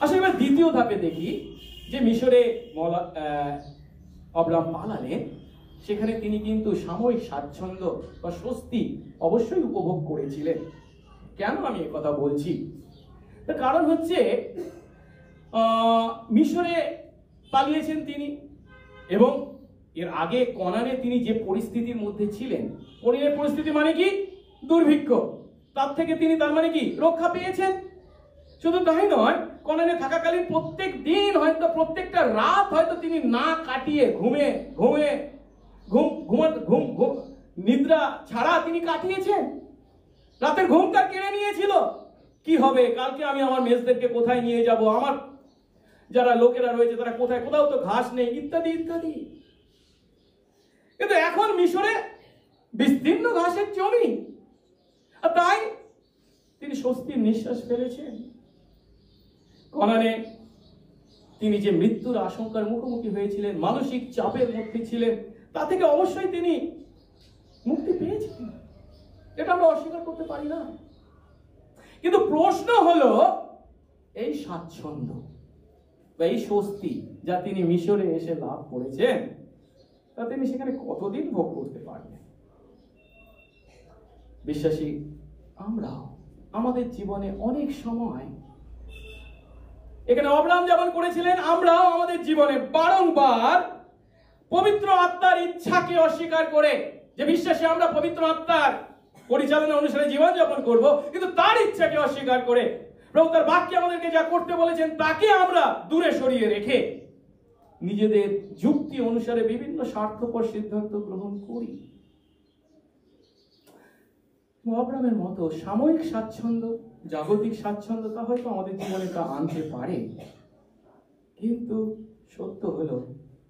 আসলে এবার দ্বিতীয় ধাপে দেখি যে মিশরে অব্রাহাম পালালেন, সেখানে তিনি কিন্তু সাময়িক স্বাচ্ছন্দ্য বা স্বস্তি অবশ্যই উপভোগ করেছিলেন। কেন আমি কথা বলছি? তার কারণ হচ্ছে মিশরে পালিয়েছেন তিনি, এবং এর আগে কনানে তিনি যে পরিস্থিতির মধ্যে ছিলেন, পরিস্থিতি মানে কি? দুর্ভিক্ষ। তার থেকে তিনি তার মানে কি রক্ষা পেয়েছেন। শুধু তাই নয়, কনানে থাকাকালীন প্রত্যেক দিন হয়তো প্রত্যেকটা রাত হয়তো তিনি না কাটিয়ে নিদ্রা ছাড়া তিনি কাটিয়েছেন। রাতের ঘুম তার কেড়ে নিয়েছিল। কি হবে কালকে, আমি আমার মেজদেরকে কোথায় নিয়ে যাব, আমার যারা লোকেরা রয়েছে তারা কোথায়, কোথাও তো ঘাস নেই, ইত্যাদি ইত্যাদি। কিন্তু এখন মিশরে বিস্তীর্ণ ঘাসের জমি, আর তাই তিনি স্বস্তির নিঃশ্বাস ফেলেছেন। কনানে তিনি যে মৃত্যুর আশঙ্কার মুখোমুখি হয়েছিলেন, মানসিক চাপের মধ্যে ছিলেন, তা থেকে অবশ্যই তিনি মুক্তি পেয়েছেন। এটা আমরা অস্বীকার করতে পারি না। কিন্তু প্রশ্ন হলো, এই স্বাচ্ছন্দ্য বা এই স্বস্তি যা তিনি মিশরে এসে লাভ করেছেন, তা তিনি সেখানে কতদিন ভোগ করতে পারবেন? বিশ্বাসী আমরাও আমাদের জীবনে অনেক সময় এখানে অব্রাহাম যেমন করেছিলেন, আমরাও আমাদের জীবনে বারংবার পবিত্র আত্মার ইচ্ছাকে অস্বীকার করে, যে বিশ্বাসী আমরা পবিত্র আত্মার পরিচালনা অনুসারে জীবনযাপন করব, কিন্তু তার ইচ্ছাকে অস্বীকার করে প্রভু তার বাক্যে আমাদেরকে যা করতে বলেছেন তাকে আমরা দূরে সরিয়ে রেখে নিজেদের যুক্তি অনুসারে বিভিন্ন স্বার্থপর সিদ্ধান্ত গ্রহণ করি। অব্রাহামের মতো সাময়িক স্বাচ্ছন্দ্য, জাগতিক স্বাচ্ছন্দ্য তা হয়তো আমাদের জীবনে তা আনতে পারে, কিন্তু সত্য হলো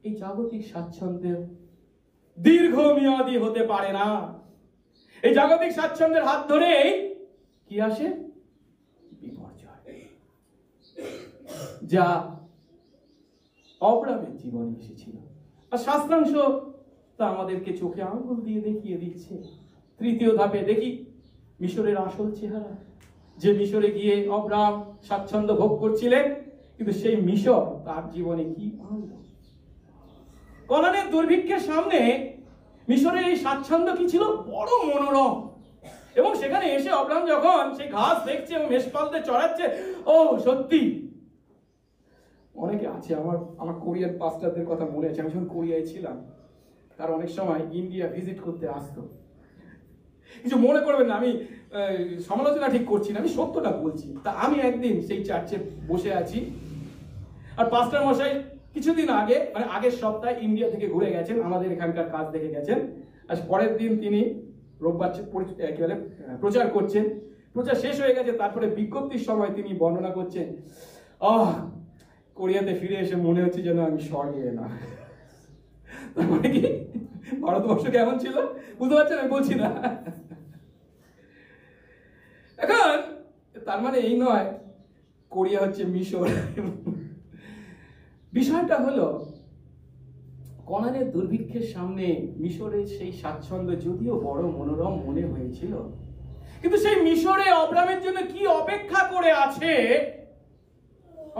এই জাগতিক স্বাচ্ছন্দ্যের দীর্ঘমেয়াদী হতে পারে না। এই জাগতিক স্বাচ্ছন্দ্যের হাত ধরেই কি আসে? বিপর্যয়, যা অব্রাহামের জীবনে এসেছিল। আর শাস্ত্রাংশ তা আমাদেরকে চোখে আঙুল দিয়ে দেখিয়ে দিচ্ছে। তৃতীয় ধাপে দেখি মিশরের আসল চেহারা। যে মিশরে গিয়ে অব্রাহাম স্বাচ্ছন্দ্য ভোগ করছিলেন, কিন্তু সেই মিশর তার জীবনে কি আনলো? কনানের দুর্ভিক্ষের সামনে মিশরের এই স্বাচ্ছন্দ্য কি ছিল? বড় মনোরম। এবং সেখানে এসে অব্রাহাম যখন সেই ঘাস দেখছে এবং মেষপালদের চড়াচ্ছে, ও সত্যি। অনেকে আছে, আমার কোরিয়ার পাস্টারদের কথা মনে আছে। আমি যখন কোরিয়ায় ছিলাম, তার অনেক সময় ইন্ডিয়া ভিজিট করতে আসতো। কিছু মনে করবেন না, আমি সমালোচনা ঠিক করছি না, আমি সত্যটা বলছি। তা আমি একদিন সেই চার্চে বসে আছি, আর পাস্টার মশাই কিছুদিন আগে, মানে আগের সপ্তাহে ইন্ডিয়া থেকে ঘুরে গেছেন, আমাদের এখানকার কাজ দেখে গেছেন। আর পরের দিন তিনি রোববার প্রচার করছেন। প্রচার শেষ হয়ে গেছে, তারপরে বিজ্ঞপ্তির সময় তিনি বর্ণনা করছেন, কোরিয়াতে ফিরে এসে মনে হচ্ছে যেন আমি স্বর্গে এলাম। তার মানে কি ভারতবর্ষ কেমন ছিল বুঝতে পারছেন? আমি বলছি না। এখন তার মানে এই নয় কোরিয়া হচ্ছে মিশর। বিষয়টা হলো, কনানের দুর্ভিক্ষের সামনে মিশরের সেই স্বাচ্ছন্দ্য যদিও বড় মনোরম মনে হয়েছিল, কিন্তু সেই মিশরে অব্রামের জন্য কি অপেক্ষা করে আছে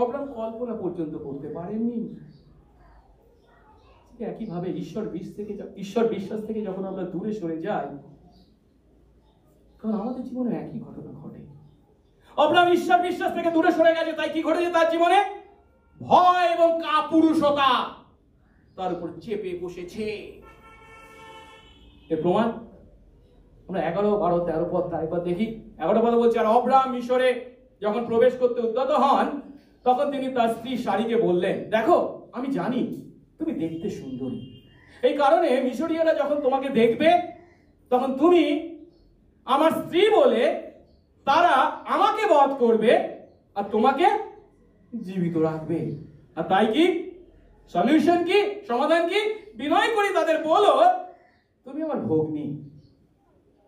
অব্রাম কল্পনা পর্যন্ত করতে পারেননি। একইভাবে ঈশ্বর বিশ্বাস থেকে যখন আমরা দূরে সরে যাই, তখন আমাদের জীবনে একই ঘটনা ঘটে। অব্রাম ঈশ্বর বিশ্বাস থেকে দূরে সরে গেছে, তাই কি ঘটেছে তার জীবনে? ভয় এবং কাপুরুষতা তার উপর চেপে বসেছে। এর প্রমাণ আমরা 11, 12, 13 পদ তারপর দেখি। 11 পদ বলছে, আর অব্রাম মিশরে যখন প্রবেশ করতে উদ্যত হন, তখন তিনি তার স্ত্রী সারিকে বললেন, দেখো আমি জানি তুমি দেখতে সুন্দরী, এই কারণে মিশরীয়রা যখন তোমাকে দেখবে তখন তুমি আমার স্ত্রী বলে তারা আমাকে বধ করবে আর তোমাকে জীবিত রাখবে। আর তাই কি সলিউশন, কি সমাধান, কি? বিনয় করি তাদের বলো, তুমি আমার ভগ্নী,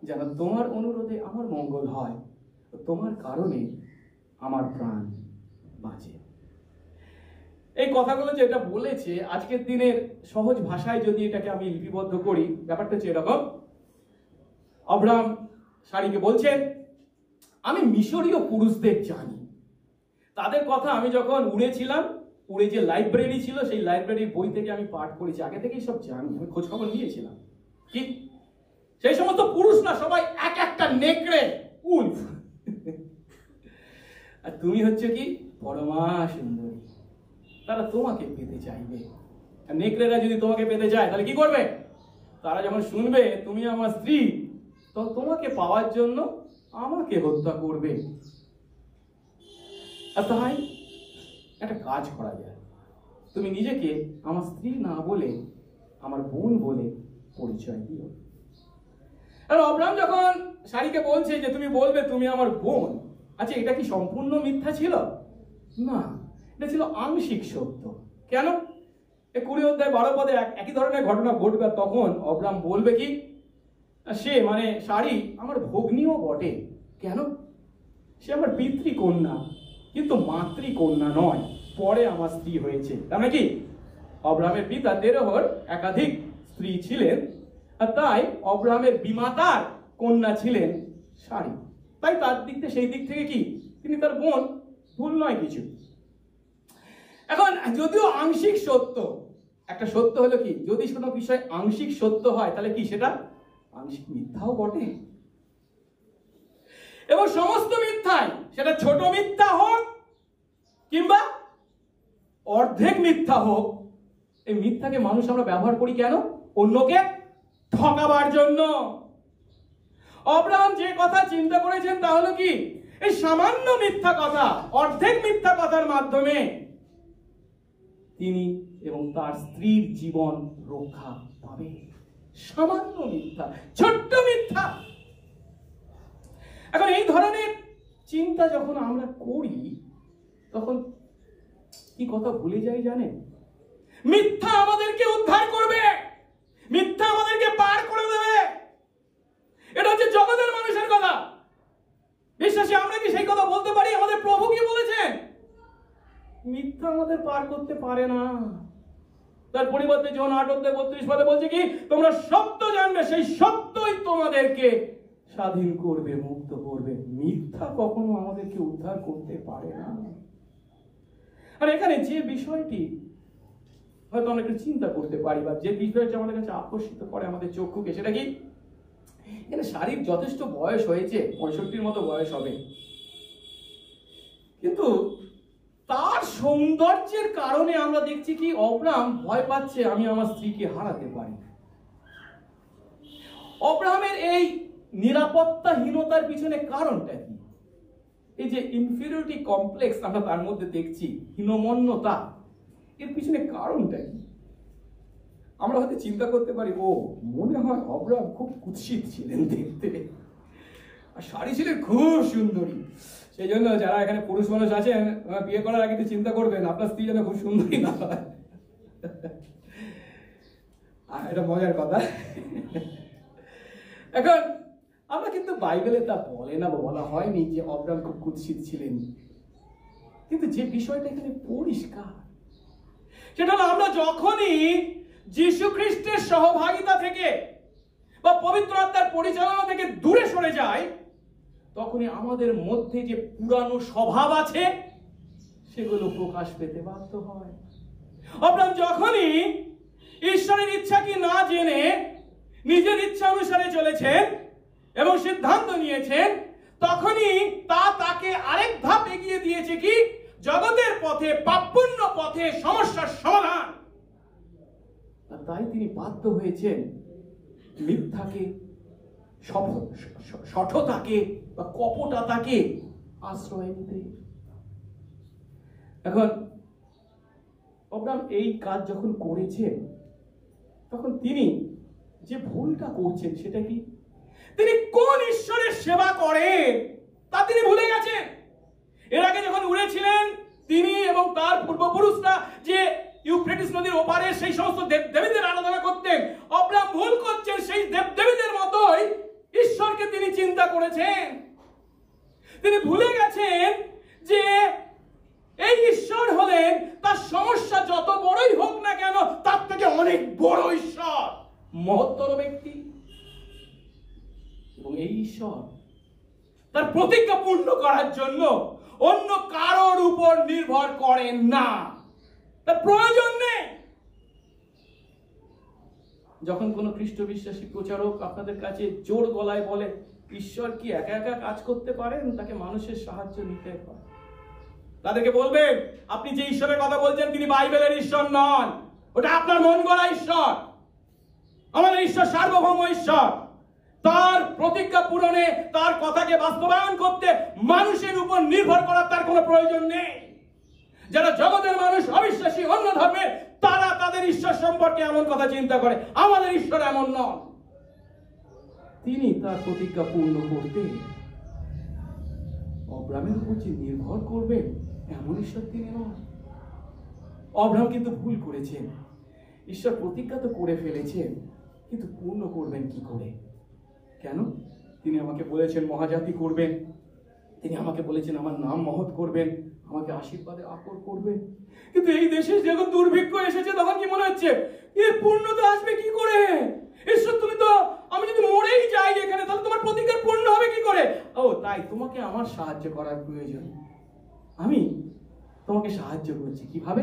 যেন তোমার অনুরোধে আমার মঙ্গল হয়, তোমার কারণে আমার প্রাণ বাঁচে। এই কথাগুলো যেটা বলেছে আজকের দিনের সহজ ভাষায় যদি এটাকে আমি লিপিবদ্ধ করি, ব্যাপারটা হচ্ছে এরকম। অব্রাম সারিকে বলছেন, আমি মিশরীয় পুরুষদের জানি, তাদের কথা আমি যখন উড়েছিলাম, উড়ে যে লাইব্রেরি ছিল সেই লাইব্রেরির বই থেকে আমি পাঠ করেছি, আগে থেকেই সব জানি, আমি খোঁজ খবর নিয়েছিলাম। কি সেই সমস্ত পুরুষ না, সবাই এক একটা নেকড়ে, উলফ। আর তুমি হচ্ছে কি পরমা সুন্দরী, তারা তোমাকে পেতে চাইবে। আর নেকড়েরা যদি তোমাকে পেতে চায় তাহলে কি করবে? তারা যখন শুনবে তুমি আমার স্ত্রী, তখন তোমাকে পাওয়ার জন্য আমাকে হত্যা করবে। আর তাই একটা কাজ করা যায়, তুমি নিজেকে আমার স্ত্রী না বলে আমার বোন বলে পরিচয় দিও। আর অব্রাম যখন সারিকে বলছে যে তুমি বলবে তুমি আমার বোন, আচ্ছা এটা কি সম্পূর্ণ মিথ্যা ছিল? না, এটা ছিল আংশিক সত্য। কেন? 20 অধ্যায় 12 পদে একই ধরনের ঘটনা ঘটবে। তখন অব্রাম বলবে কি, সে মানে সারি আমার ভগ্নীও বটে। কেন? সে আমার পিতৃকন্যা, কিন্তু মাতৃকন্যা নয়, পরে আমার স্ত্রী হয়েছে। তার মানে কি অব্রামের পিতা তেরহর একাধিক স্ত্রী ছিলেন, আর তাই অব্রামের বিমাতার কন্যা ছিলেন সারি। তাই তার দিক থেকে, সেই দিক থেকে কি তিনি তার বোন, ভুল নয় কিছু। এখন যদিও আংশিক সত্য, একটা সত্য হলো কি, যদি কোনো বিষয় আংশিক সত্য হয় তাহলে কি সেটা আংশিক মিথ্যাও বটে। এবং সমস্ত মিথ্যাই, সেটা ছোট মিথ্যা হোক কিংবা অর্ধেক মিথ্যা হোক, এই মিথ্যাকে মানুষ আমরা ব্যবহার করি কেন? অন্যকে ঠকাবার জন্য। অব্রাহাম যে কথা চিন্তা করেছেন তা হলো কি, এই সামান্য মিথ্যা কথা, অর্ধেক মিথ্যা কথার মাধ্যমে তিনি এবং তার স্ত্রীর জীবন রক্ষা পাবে। সামান্য মিথ্যা, ছোট্ট মিথ্যা। এখন এই ধরনের চিন্তা যখন আমরা করি, তখন কি কথা ভুলে যাই জানেন? মিথ্যা আমাদেরকে উদ্ধার করবে, মিথ্যা আমাদেরকে পার করে দেবে। এটা হচ্ছে জগতের মানুষের কথা। বিশ্বাসী আমরা কি সেই কথা বলতে পারি? আমাদের প্রভু কি বলেছেন? মিথ্যা আমাদের পার করতে পারে না। তার পরিবর্তে যখন 8 অধ্যায় 32 পদে বলছে কি, তোমরা সত্য জানবে, সেই সত্যই তোমাদেরকে স্বাধীন করবে, মুক্ত করবে। মিথ্যা কখনো আমাদেরকে উদ্ধার করতে পারে না। আর এখানে যে বিষয়টি হয়তো আমরা একটু চিন্তা করতে পারি, বা যে বিষয়টা আমাদের কাছে আকর্ষিত করে আমাদের চক্ষুকে, সেটা কি, এখানে শারীর যথেষ্ট বয়স হয়েছে, 65 মতো বয়স হবে, কিন্তু তার সৌন্দর্যের কারণে আমরা দেখছি কি অব্রাহাম ভয় পাচ্ছে আমি আমার স্ত্রীকে হারাতে পারি। অব্রাহামের এই নিরাপত্তাহীনতার পিছনে কারণটা কি? এই যে ইনফিরিয়রিটি কমপ্লেক্স আমরা তার মধ্যে দেখছি, হীনমন্যতা, এর পিছনে কারণটা কি? আমরা হয়তো চিন্তা করতে পারি, ও মনে হয় অব্রাহাম খুব কুৎসিত ছিলেন দেখতে, আর সারি ছিলেন খুব সুন্দরী। সেই জন্য যারা এখানে পুরুষ মানুষ আছেন, বিয়ে করার আগে চিন্তা করবেন আপনার স্ত্রী যেন খুব সুন্দরী না হয়। এটা মজার কথা। এখন আমরা কিন্তু বাইবেলে তা বলে না, বলা হয়নি যে অব্রাহাম খুব কুৎসিত ছিলেন, কিন্তু যে বিষয়টা এখানে পরিষ্কার, সেটা হলো আমরা যখনই যীশু খ্রিস্টের সহভাগিতা থেকে বা পবিত্র আত্মার পরিচালনা থেকে দূরে সরে যাই, তখনই আমাদের মধ্যে যে পুরানো স্বভাব আছে সেগুলো প্রকাশ পেতে বাধ্য হয়। অব্রাহাম যখনই ঈশ্বরের ইচ্ছা কি না জেনে নিজের ইচ্ছা অনুসারে চলেছেন এবং সিদ্ধান্ত নিয়েছেন, তখনই তাকে আরেক ধাপ এগিয়ে দিয়েছে কি জগতের পথে, পাপপূর্ণ পথে সমস্যার সমাধান। তাই তিনি বাধ্য হয়েছেন মিথ্যাকে, শঠতাকে বা কপটতাকে আশ্রয় নিতে। এখন অব্রাহাম এই কাজ যখন করেছেন, তখন তিনি যে ভুলটা করছেন সেটা কি, তিনি কোন ঈশ্বরের সেবা করেন তা তিনি ভুলে গেছেন। এর আগে যখন উড়েছিলেন তিনি এবং তার পূর্বপুরুষরা যে ইউফ্রেটিস নদীর ওপারে সেই সমস্ত দেবদেবীদের আরাধনা করতেন, অব্রাহাম ভুল করছেন সেই দেবদেবীদের মতোই ঈশ্বরকে তিনি চিন্তা করেছেন। তিনি ভুলে গেছেন যে এই ঈশ্বর হলেন তার সমস্যা যত বড়ই হোক না কেন তার থেকে অনেক বড় ঈশ্বর, মহত্তর ব্যক্তি। এবং এই ঈশ্বর তার প্রতিজ্ঞা পূর্ণ করার জন্য অন্য কারোর উপর নির্ভর করেন না, তার প্রয়োজন নেই। যখন কোন খ্রিস্ট বিশ্বাসী প্রচারক আপনাদের কাছে জোর গলায় বলে ঈশ্বর কি একা একা কাজ করতে পারেন, তাকে মানুষের সাহায্য নিতে হয়, তাদেরকে বলবেন আপনি যে ঈশ্বরের কথা বলছেন তিনি বাইবেলের ঈশ্বর নন, ওটা আপনার মন গড়া ঈশ্বর। আমাদের ঈশ্বর সার্বভৌম ঈশ্বর, তার প্রতিজ্ঞা পূরণে, তার কথাকে বাস্তবায়ন করতে মানুষের উপর নির্ভর করার তার কোনো প্রয়োজন নেই। যারা জগতের মানুষ, অবিশ্বাসী, অন্য ধর্মের, তারা তাদের ঈশ্বর সম্পর্কে এমন কথা চিন্তা করে, আমাদের ঈশ্বর এমন নন। তিনি তার প্রতিজ্ঞা পূর্ণ করতে অব্রাহামের উপর যে নির্ভর করবেন এমন ঈশ্বর তিনি নন। অব্রাহাম কিন্তু ভুল করেছেন। ঈশ্বর প্রতিজ্ঞা তো করে ফেলেছেন, কিন্তু পূর্ণ করবেন কি করে? কেন? তিনি আমাকে বলেছেন মহাজাতি করবেন, তিনি আমাকে বলেছেন আমার নাম মহৎ করবেন, আমাকে আশীর্বাদে আকর করবেন। কিন্তু এই দেশে যখন দুর্ভিক্ষ এসেছে তখন কি মনে হচ্ছে এর পূর্ণতা আসবে কি করে? ঈশ্বর তুমি তো, আমি যদি মরেই যাই এখানে তাহলে তোমার প্রতিজ্ঞা পূর্ণ হবে কি করে? ও তাই তোমাকে আমার সাহায্য করার প্রয়োজন, আমি তোমাকে সাহায্য করছি। কিভাবে?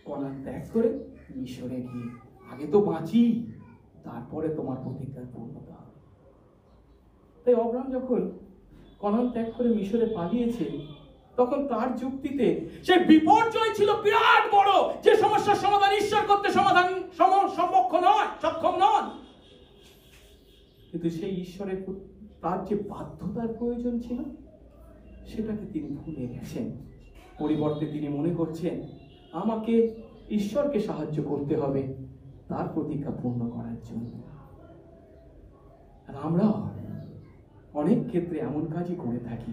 কনান ত্যাগ করে মিশরে গিয়ে আগে তো বাঁচি, তারপরে তোমার প্রতিজ্ঞার পূর্ণতা হবে। তাই অব্রাহাম যখন কনান ত্যাগ করে মিশরে পালিয়েছে, তখন তার যুক্তিতে সেই বিপর্যয় ছিল বিরাট বড়, যে সমস্যার সমাধান ঈশ্বর করতে সক্ষম নন। কিন্তু সেই ঈশ্বরের তার যে বাধ্যতার প্রয়োজন ছিল সেটাকে তিনি ভুলে গেছেন। পরিবর্তে তিনি মনে করছেন আমাকে ঈশ্বরকে সাহায্য করতে হবে তার প্রতিজ্ঞা পূর্ণ করার জন্য। আর আমরা অনেক ক্ষেত্রে এমন কাজই করে থাকি।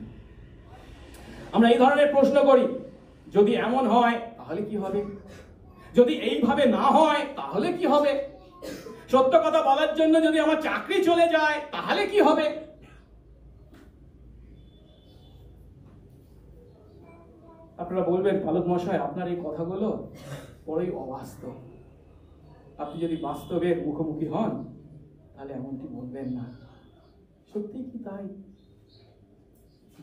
আমরা এই ধরনের প্রশ্ন করি, যদি এমন হয় তাহলে কি হবে, যদি এইভাবে না হয় তাহলে কি হবে, সত্য কথা বলার জন্য যদি আমার চাকরি চলে যায় তাহলে কি হবে। আপনারা বলবেন পালক মশাই আপনার এই কথাগুলো বড়ই অবাস্তব, আপনি যদি বাস্তবের মুখোমুখি হন তাহলে এমনটি বলবেন না। সত্যি কি তাই?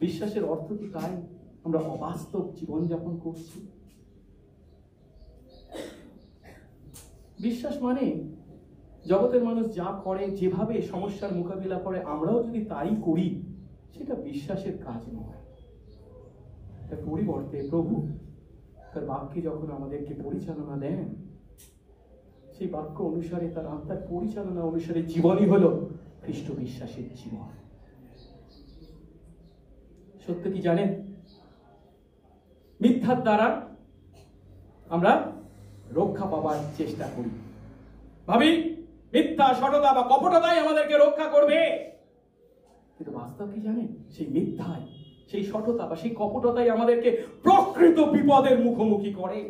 বিশ্বাসের অর্থ কি তাই আমরা অবাস্তব জীবনযাপন করছি? বিশ্বাস মানে জগতের মানুষ যা করে, যেভাবে সমস্যার মোকাবিলা করে আমরাও যদি তাই করি, সেটা বিশ্বাসের কাজ নয়। তার পরিবর্তে প্রভু তার বাক্যে যখন আমাদেরকে পরিচালনা দেন, সেই বাক্য অনুসারে, তার আত্মার পরিচালনা অনুসারে জীবনই হলো খ্রিস্ট বিশ্বাসের জীবন। সত্য কি জানেন? মিথ্যার দ্বারা আমরা রক্ষা পাবার চেষ্টা করি, ভাবি মিথ্যা, শঠতা বা কপটতাই আমাদেরকে রক্ষা করবে। কিন্তু বাস্তব কি জানেন? সেই মিথ্যায়, সেই শঠতা বা সেই কপটতাই আমাদেরকে প্রকৃত বিপদের মুখোমুখি করে।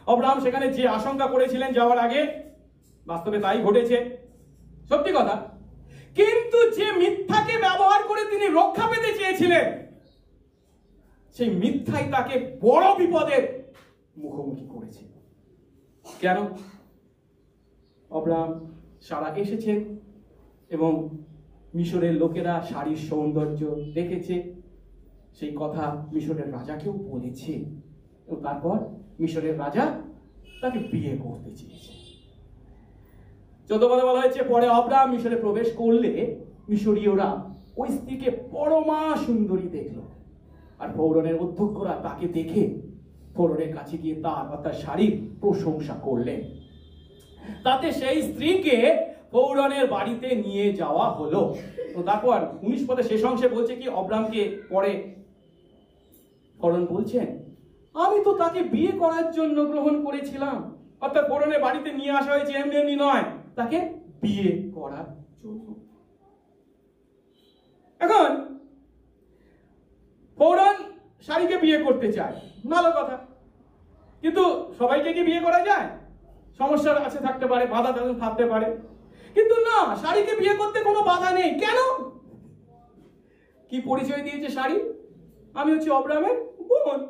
অব্রাহাম সেখানে যে আশঙ্কা করেছিলেন যাওয়ার আগে, বাস্তবে তাই ঘটেছে, সত্যি কথা। কিন্তু যে মিথ্যাকে ব্যবহার করে তিনি রক্ষা পেতে চেয়েছিলেন, সেই মিথ্যাই তাকে বড় বিপদের মুখোমুখি করেছে। কেন? অব্রাহাম সারা এসেছেন এবং মিশরের লোকেরা শাড়ির সৌন্দর্য দেখেছে, সেই কথা মিশরের রাজাকেও বলেছে, এবং তারপর মিশরের রাজা তাকে বিয়ে করতে চেয়েছে। 14 পদে বলা হয়েছে, পরে অব্রাহাম মিশরে প্রবেশ করলে মিশরীয়রা ওই স্ত্রীকে পরমা সুন্দরী দেখল, আর ফৌরনের অধ্যক্ষরা তাকে দেখে ফৌরনের কাছে গিয়ে তার অর্থাৎ শাড়ির প্রশংসা করলেন। তাতে সেই স্ত্রীকে ফৌরনের বাড়িতে নিয়ে যাওয়া হলো। তো তারপর 19 পদে শেষ অংশে বলছে কি, অব্রাহামকে পরে ফৌরন বলছেন, আমি তো তাকে বিয়ে করার জন্য গ্রহণ করেছিলাম। অর্থাৎ ফৌরনের বাড়িতে নিয়ে আসা হয়েছে এমনি এমনি নয়, তাকে বিয়ে করার জন্য। এখন ফৌরন শাড়িকে বিয়ে করতে চায়, ভালো কথা, কিন্তু সবাইকে কি বিয়ে করা যায়? সমস্যা আছে, থাকতে পারে, বাধা থাকতে পারে, কিন্তু না, শাড়িকে বিয়ে করতে কোনো বাধা নেই। কেন? কি পরিচয় দিয়েছে শাড়ি? আমি হচ্ছে অব্রাহামের বোন।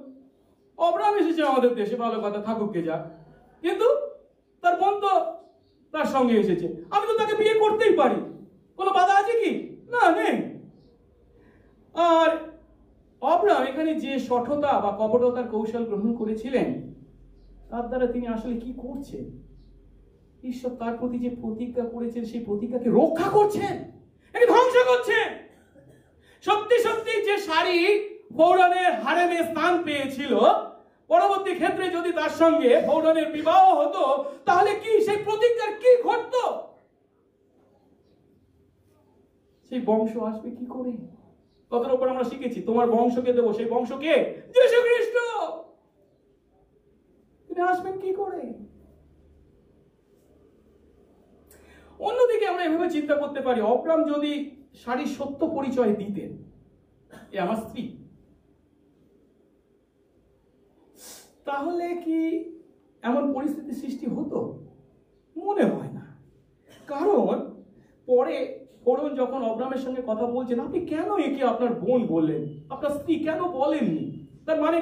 অব্রাহাম এসেছে আমাদের দেশে, ভালো কথা, থাকুক কে যাক, কিন্তু তার বোন তো তার সঙ্গে এসেছে, আমি তো তাকে বিয়ে করতেই পারি, কোনো বাধা আছে কি? না, নেই। আর অব্রাহাম এখানে যে শঠতা বা কপটতার কৌশল গ্রহণ করেছিলেন, তার দ্বারা তিনি আসলে কি করছেন? ঈশ্বর তার প্রতি যে প্রতিজ্ঞা করেছেন, সেই প্রতিজ্ঞাকে রক্ষা করছেন, একে ধ্বংস করছেন। সত্যি সত্যি যে শাড়ি ফৌরনের হারেমে স্থান পেয়েছিল, পরবর্তী ক্ষেত্রে যদি তার সঙ্গে ফৌরনের বিবাহ হতো, তাহলে কি সেই প্রতিজ্ঞার কি ঘটতো? সেই বংশ আসবে কি করে? কতর উপর আমরা শিখেছি, তোমার বংশকে দেবো, সেই বংশকে যীশু খ্রিস্ট। তিনি আসবেন কি করে? অন্যদিকে আমরা এভাবে চিন্তা করতে পারি, অব্রাহাম যদি শাড়ির সত্য পরিচয় দিতেন, এ আমার স্ত্রী, তাহলে কি এমন পরিস্থিতি সৃষ্টি হতো? মনে হয় না। কারণ পরে ফৌরন যখন অব্রাহামের সঙ্গে কথা বলছেন, আপনি কেন একে আপনার বোন বললেন, আপনার স্ত্রী কেন বলেননি? তার মানে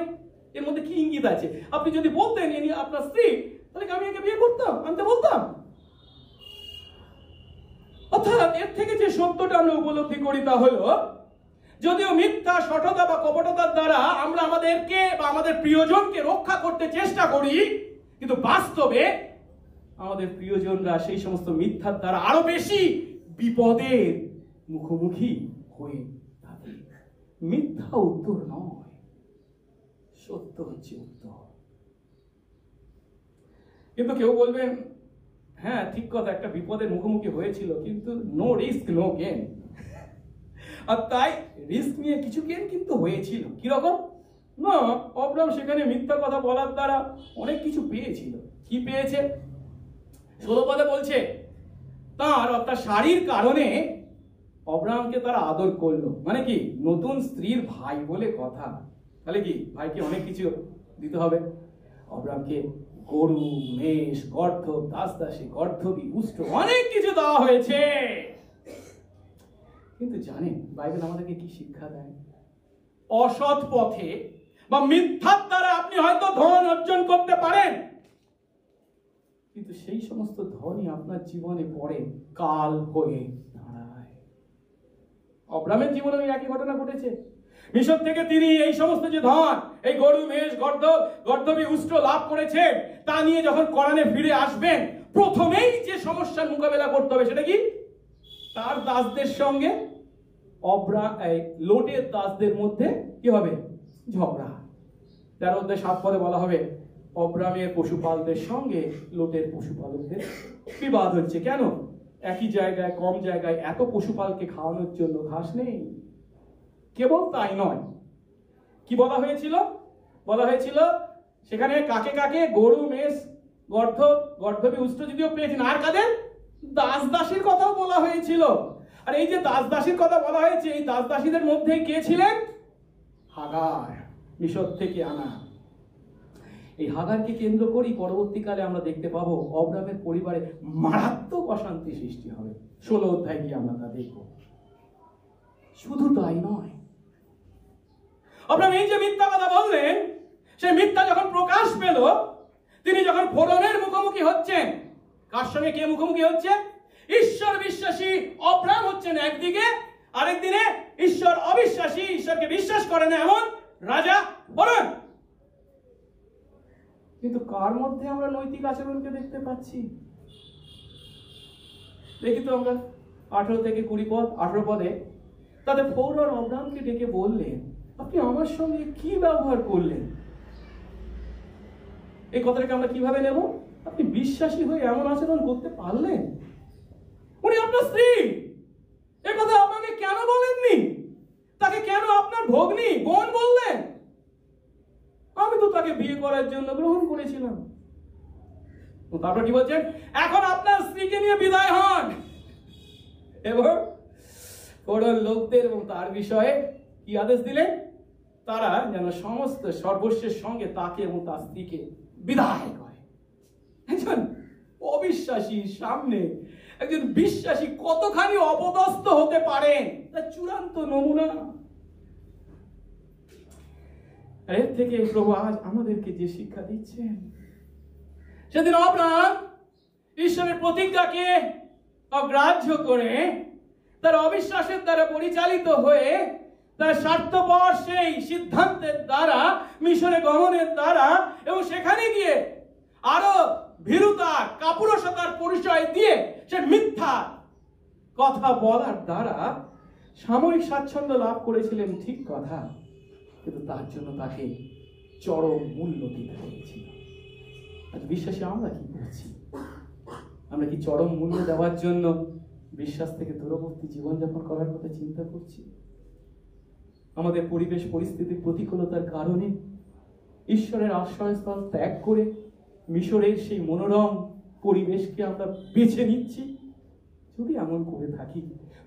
এর মধ্যে কি ইঙ্গিত আছে? আপনি যদি বলতেন ইনি আপনার স্ত্রী, তাহলে আমি একে বিয়ে করতাম, আনতে বলতাম। অর্থাৎ এর থেকে যে সত্যটা আমরা উপলব্ধি করি তা হলো, যদিও মিথ্যা, শঠতা বা কপটতার দ্বারা আমরা আমাদেরকে বা আমাদের প্রিয়জনকে রক্ষা করতে চেষ্টা করি, কিন্তু বাস্তবে আমাদের প্রিয়জনরা সেই সমস্ত মিথ্যার দ্বারা আরো বেশি বিপদের মুখোমুখি হয়ে থাকে। মিথ্যা উত্তর নয়, সত্য হচ্ছে উত্তর। কিন্তু কেউ বলবেন, হ্যাঁ ঠিক কথা, একটা বিপদের মুখোমুখি হয়েছিল, কিন্তু নো রিস্ক নো গেন। আর তাই রিস্ক নিয়ে কিছু গেন কিন্তু হয়েছিল। কিরকম? না, অব্রাহাম সেখানে মিথ্যা কথা বলার দ্বারা অনেক কিছু পেয়েছিল। কি পেয়েছে? 16 পদে বলছে, তার অর্থাৎ শাড়ির কারণে অব্রাহামকে তারা আদর করলো। মানে কি? নতুন স্ত্রীর ভাই বলে কথা। তাহলে কি ভাইকে অনেক কিছু দিতে হবে। অব্রাহামকে গরু, মেষ, গর্ধব, দাসদাসী, গর্ধবী, উষ্ট্র, অনেক কিছু দেওয়া হয়েছে। কিন্তু জানেন বাইবেল আমাদেরকে কি শিক্ষা দেয়? অসৎ পথে বা মিথ্যার দ্বারা আপনি হয়তো ধন অর্জন করতে পারেন, কিন্তু সেই সমস্ত ধনই আপনার জীবনে পড়ে কাল হয়ে দাঁড়ায়। অব্রাহামের জীবনে একই ঘটনা ঘটেছে। মিশর থেকে তিনি এই সমস্ত যে ধন, এই গরু, মেষ, গর্ধবী, উষ্ট্র লাভ করেছেন, তা নিয়ে যখন কনানে ফিরে আসবেন, প্রথমেই যে সমস্যার মোকাবেলা করতে হবে সেটা কি? তার দাসদের সঙ্গে লোটের দাসদের মধ্যে কি হবে? ঝগড়া। 13 অধ্যায় 7 পদে বলা হবে, অব্রাহামের পশুপালকদের সঙ্গে লোটের পশুপালকদের বিবাদ হচ্ছে। কেন? একই জায়গায়, কম জায়গায় এত পশুপালকে খাওয়ানোর জন্য ঘাস নেই। কেবল তাই নয়, কি বলা হয়েছিল? বলা হয়েছিল সেখানে কাকে কাকে? গরু, মেষ, গর্ধবী, উষ্ট্র যদিও পেয়েছেন, আর কাদের? দাস দাসীর কথাও বলা হয়েছিল। আর এই যে দাস দাসীর কথা বলা হয়েছে, এই দাস দাসীদের মধ্যে কে ছিলেন? হাগার, মিশর থেকে আনা। এই হাগারকে কেন্দ্র করি পরবর্তীকালে আমরা দেখতে পাবো অব্রাহামের পরিবারে মারাত্মক অশান্তি সৃষ্টি হবে। 16 অধ্যায় গিয়ে আমরা তা দেখব। শুধু তাই নয়, অব্রাহাম এই যে মিথ্যা কথা বললেন, সেই মিথ্যা যখন প্রকাশ পেল, তিনি যখন ফোরনের মুখোমুখি হচ্ছেন, কার সঙ্গে কে মুখোমুখি হচ্ছে? ঈশ্বর বিশ্বাসী অব্রাম হচ্ছেন একদিকে, আরেকদিনে ঈশ্বর অবিশ্বাসী, ঈশ্বরকে বিশ্বাস করে না এমন রাজা ফোরন। কিন্তু কার মধ্যে আমরা নৈতিক আচরণকে দেখতে পাচ্ছি? দেখি তো আমরা 18 থেকে 20 পদ, 18 পদে তাতে ফোরন অব্রামকে ডেকে বললেন, আপনি আমার সঙ্গে কি ব্যবহার করলেন? এই কথাটাকে আমরা কিভাবে নেব? আপনি বিশ্বাসী হয়ে এমন আচরণ করতে পারলেন? উনি আপনার স্ত্রী, এ কথা আপনাকে কেন বলেননি? তাকে কেন আপনার ভগ্নী বোন বললেন? আমি তো তাকে বিয়ে করার জন্য গ্রহণ করেছিলাম। তারপর কি বলছেন? এখন আপনার স্ত্রীকে নিয়ে বিদায় হন। এবার ফোরন লোকদের এবং তার বিষয়ে কি আদেশ দিলেন? তারা যেন সমস্ত সর্বস্বের সঙ্গে তাকে এবং তার স্ত্রীকে বিদায় করে। একজন অবিশ্বাসীর সামনে একজন বিশ্বাসী কতখানি অপদস্থ হতে পারেন, তার চূড়ান্ত নমুনা। এর থেকে প্রভু আজ আমাদেরকে যে শিক্ষা দিচ্ছেন, সেদিন অব্রাম ঈশ্বরের প্রতিজ্ঞাকে অগ্রাহ্য করে তার অবিশ্বাসের দ্বারা পরিচালিত হয়ে তার স্বার্থপর সেই সিদ্ধান্তের দ্বারা মিশরে গমনের দ্বারা এবং সেখানে গিয়ে আরো ভীরুতা কাপুরুষতার পরিচয় দিয়ে সে মিথ্যা কথা বলার দ্বারা সাময়িক স্বাচ্ছন্দ্য লাভ করেছিলেন, ঠিক কথা, কিন্তু তার জন্য তাকে চরম মূল্য দিতে হয়েছিল। আজ বিশ্বাসী আমরা কি করছি? আমরা কি চরম মূল্য দেওয়ার জন্য বিশ্বাস থেকে দূরবর্তী জীবনযাপন করার কথা চিন্তা করছি? আমাদের পরিবেশ পরিস্থিতির প্রতিকূলতার কারণে ঈশ্বরের আশ্রয়স্থল ত্যাগ করে মিশরের সেই মনোরম পরিবেশকে আমরা বেছে নিচ্ছি। যদি এমন করে থাকি,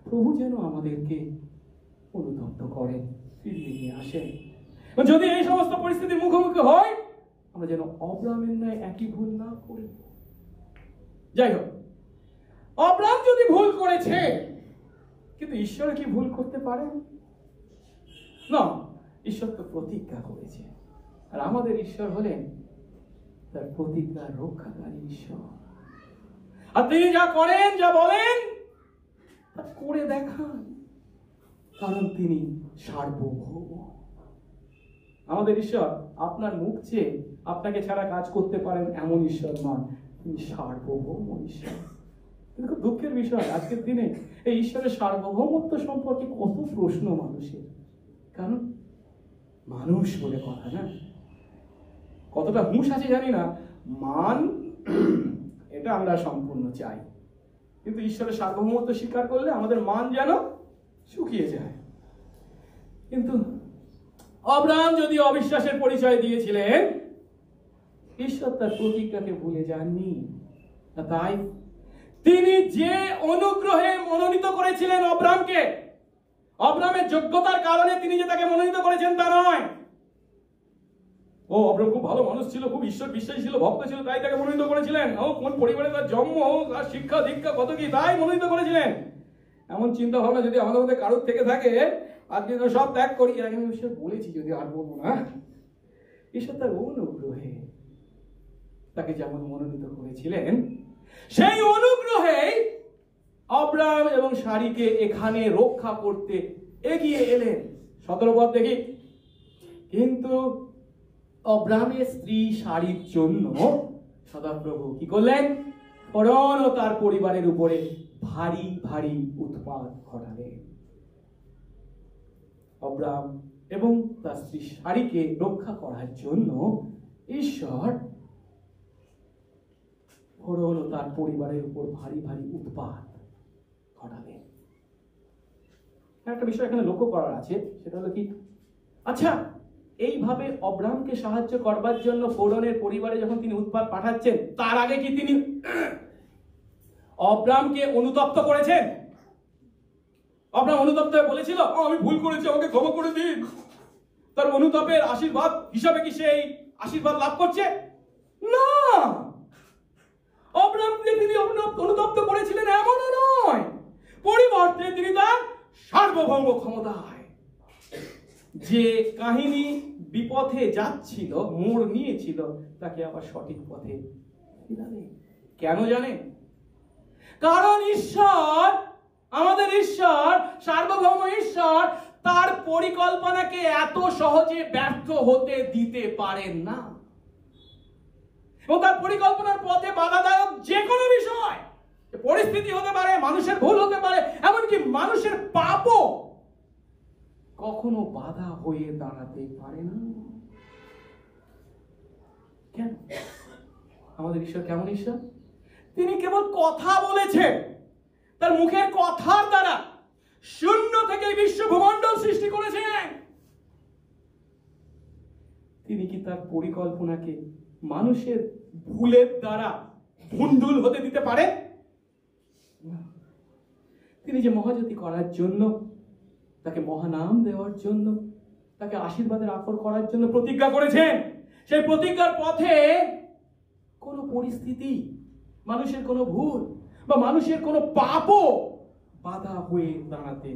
প্রভু যেন আমাদেরকে অনুতপ্ত করেন, ফিরিয়ে নিয়ে আসেন। যদি এই সমস্ত পরিস্থিতির মুখোমুখি হয়, আমরা যেন অব্রামের ন্যায় একই ভুল না করি। যাই হোক, অব্রাম যদি ভুল করেছে, কিন্তু ঈশ্বর কি ভুল করতে পারেন না? ঈশ্বর তো প্রতিজ্ঞা করেছে, আর আমাদের ঈশ্বর হলেন তার প্রতিজ্ঞা রক্ষাকারী ঈশ্বর। আর তিনি যা করেন, যা বলেন, তা করে দেখান, কারণ তিনি সার্বভৌম। আমাদের ঈশ্বর আপনার মুখ চেয়ে আপনাকে ছাড়া কাজ করতে পারেন এমন ঈশ্বর নন, তিনি সার্বভৌম ঈশ্বর। কিন্তু খুব দুঃখের বিষয়, আজকের দিনে এই ঈশ্বরের সার্বভৌমত্ব সম্পর্কে কত প্রশ্ন মানুষের। কারণ মানুষ বলে কথা, না কতটা হুঁশ আছে জানি না, মান এটা আমরা সম্পূর্ণ চাই, কিন্তু ঈশ্বরের সার্বভৌমত্ব স্বীকার করলে আমাদের মান যেন শুকিয়ে যায়। কিন্তু অব্রাম যদি অবিশ্বাসের পরিচয় দিয়েছিলেন, ঈশ্বর তার প্রতিজ্ঞাকে ভুলে যাননি। তাই তিনি যে অনুগ্রহে মনোনীত করেছিলেন অব্রামকে, অব্রামের যোগ্যতার কারণে তিনি যে তাকে মনোনীত করেছেন তা নয়। ও অব্রাম খুব ভালো মানুষ ছিল, খুব ঈশ্বর বিশ্বাসী ছিল, ভক্ত ছিল, তাই তাকে মনোনীত করেছিলেন। ও কোন পরিবারে তার জন্ম, তার শিক্ষা দীক্ষা কত কি, তাই মনোনীত করেছিলেন। এমন চিন্তা ভাবনা যদি আমাদের মধ্যে কারোর থেকে থাকে, আজকে সব ত্যাগ করি, এর আগে আমি ঈশ্বর বলেছি, যদি আর বলবো না। ঈশ্বর তার অনুগ্রহে তাকে যেমন মনোনীত করেছিলেন, সেই অনুগ্রহে অব্রাম এবং সারিকে এখানে রক্ষা করতে এগিয়ে এলেন। 17 পদ দেখি। কিন্তু অব্রামের স্ত্রী সারির জন্য সদাপ্রভু কি করলেন? ফোরন ও তার পরিবারের উপরে ভারী ভারী উৎপাত ঘটালেন। অব্রাম এবং তার স্ত্রী সারিকে রক্ষা করার জন্য ঈশ্বর ফোরন ও তার পরিবারের উপর ভারী ভারী উৎপাত ঘটালেন। একটা বিষয় এখানে লক্ষ্য করার আছে, সেটা হলো কি, আচ্ছা এইভাবে অব্রামকে সাহায্য করবার জন্য ফোরনের পরিবারে যখন তিনি উৎপাত পাঠাচ্ছেন, তার আগে কি তিনি অব্রামকে অনুতপ্ত করেছেন? অব্রাম অনুতপ্ত হয়ে বলেছিল, আমি ভুল করেছি, আমাকে ক্ষমা করে দিন। তার অনুতাপের আশীর্বাদ হিসাবে কি সেই আশীর্বাদ লাভ করছে? না, অব্রামকে তিনি অনুতপ্ত করেছিলেন এমনও নয়, পরিবর্তে তিনি তার সার্বভৌম ক্ষমতায় যে যে কাহিনী বিপথে যাচ্ছিল, মোড় নিয়েছিল, তাকে আবার সঠিক পথে ফিরালে। কেন জানেন? কারণ ঈশ্বর, আমাদের ঈশ্বর, সার্বভৌম ঈশ্বর, তার পরিকল্পনাকে এত সহজে ব্যর্থ হতে দিতে পারেন না। এবং তার পরিকল্পনার পথে বাধাদায়ক যে কোনো বিষয়, পরিস্থিতি হতে পারে, মানুষের ভুল হতে পারে, এমনকি মানুষের পাপও কখনো বাধা হয়ে দাঁড়াতে পারে না। কেন? আমাদের ঈশ্বর কেমন ঈশ্বর? তিনি কেবল কথা বলেছেন, তার মুখের কথার দ্বারা শূন্য থেকে বিশ্ব ভূমণ্ডল সৃষ্টি করেছেন। তিনি কি তার পরিকল্পনাকে মানুষের ভুলের দ্বারা ভুন্ডুল হতে দিতে পারেন? তিনি যে মহাজ্যোতি করার জন্য, তাকে মহানাম দেওয়ার জন্য, তাকে আশীর্বাদের আকর করার জন্য প্রতিজ্ঞা করেছেন, সেই প্রতিজ্ঞার পথে কোন পরিস্থিতি, মানুষের কোনো ভুল বা মানুষের কোনো পাপও বাধা হয়ে দাঁড়াতে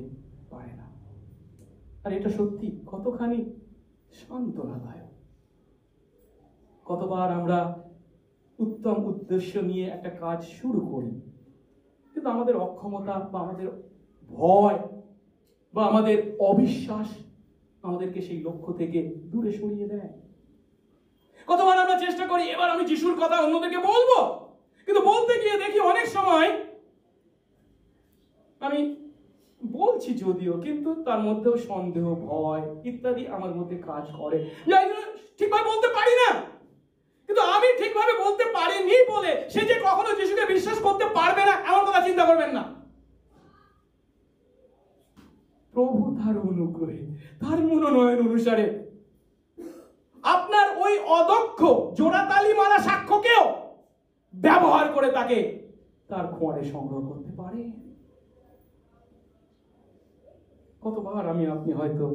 পারে না। আর এটা সত্যি কতখানি সান্ত্বনাদায়ক। কতবার আমরা উত্তম উদ্দেশ্য নিয়ে একটা কাজ শুরু করি, কিন্তু আমাদের অক্ষমতা বা আমাদের ভয় বা আমাদের অবিশ্বাস আমাদেরকে সেই লক্ষ্য থেকে দূরে সরিয়ে দেয়। কতবার আমরা চেষ্টা করি, এবার আমি যিশুর কথা অন্যদেরকে বলবো, কিন্তু বলতে গিয়ে দেখি অনেক সময় আমি বলছি যদিও, কিন্তু তার মধ্যেও সন্দেহ, ভয় ইত্যাদি আমার মধ্যে কাজ করে, ঠিকভাবে বলতে পারি না। কিন্তু আমি ঠিকভাবে বলতে পারিনি বলে সে যে কখনো যিশুকে বিশ্বাস করতে পারবে না, এমন কথা চিন্তা করবেন না। প্রভু তার অনুগ্রহে, তার মনোনয়ন অনুসারে আপনার ওই অদক্ষ জোড়াতালি মারা সাক্ষ্যকেও ব্যবহার করে তাকে তার খোঁয়ারে সংগ্রহ করতে পারে। কতবার আমি আপনি হয়তো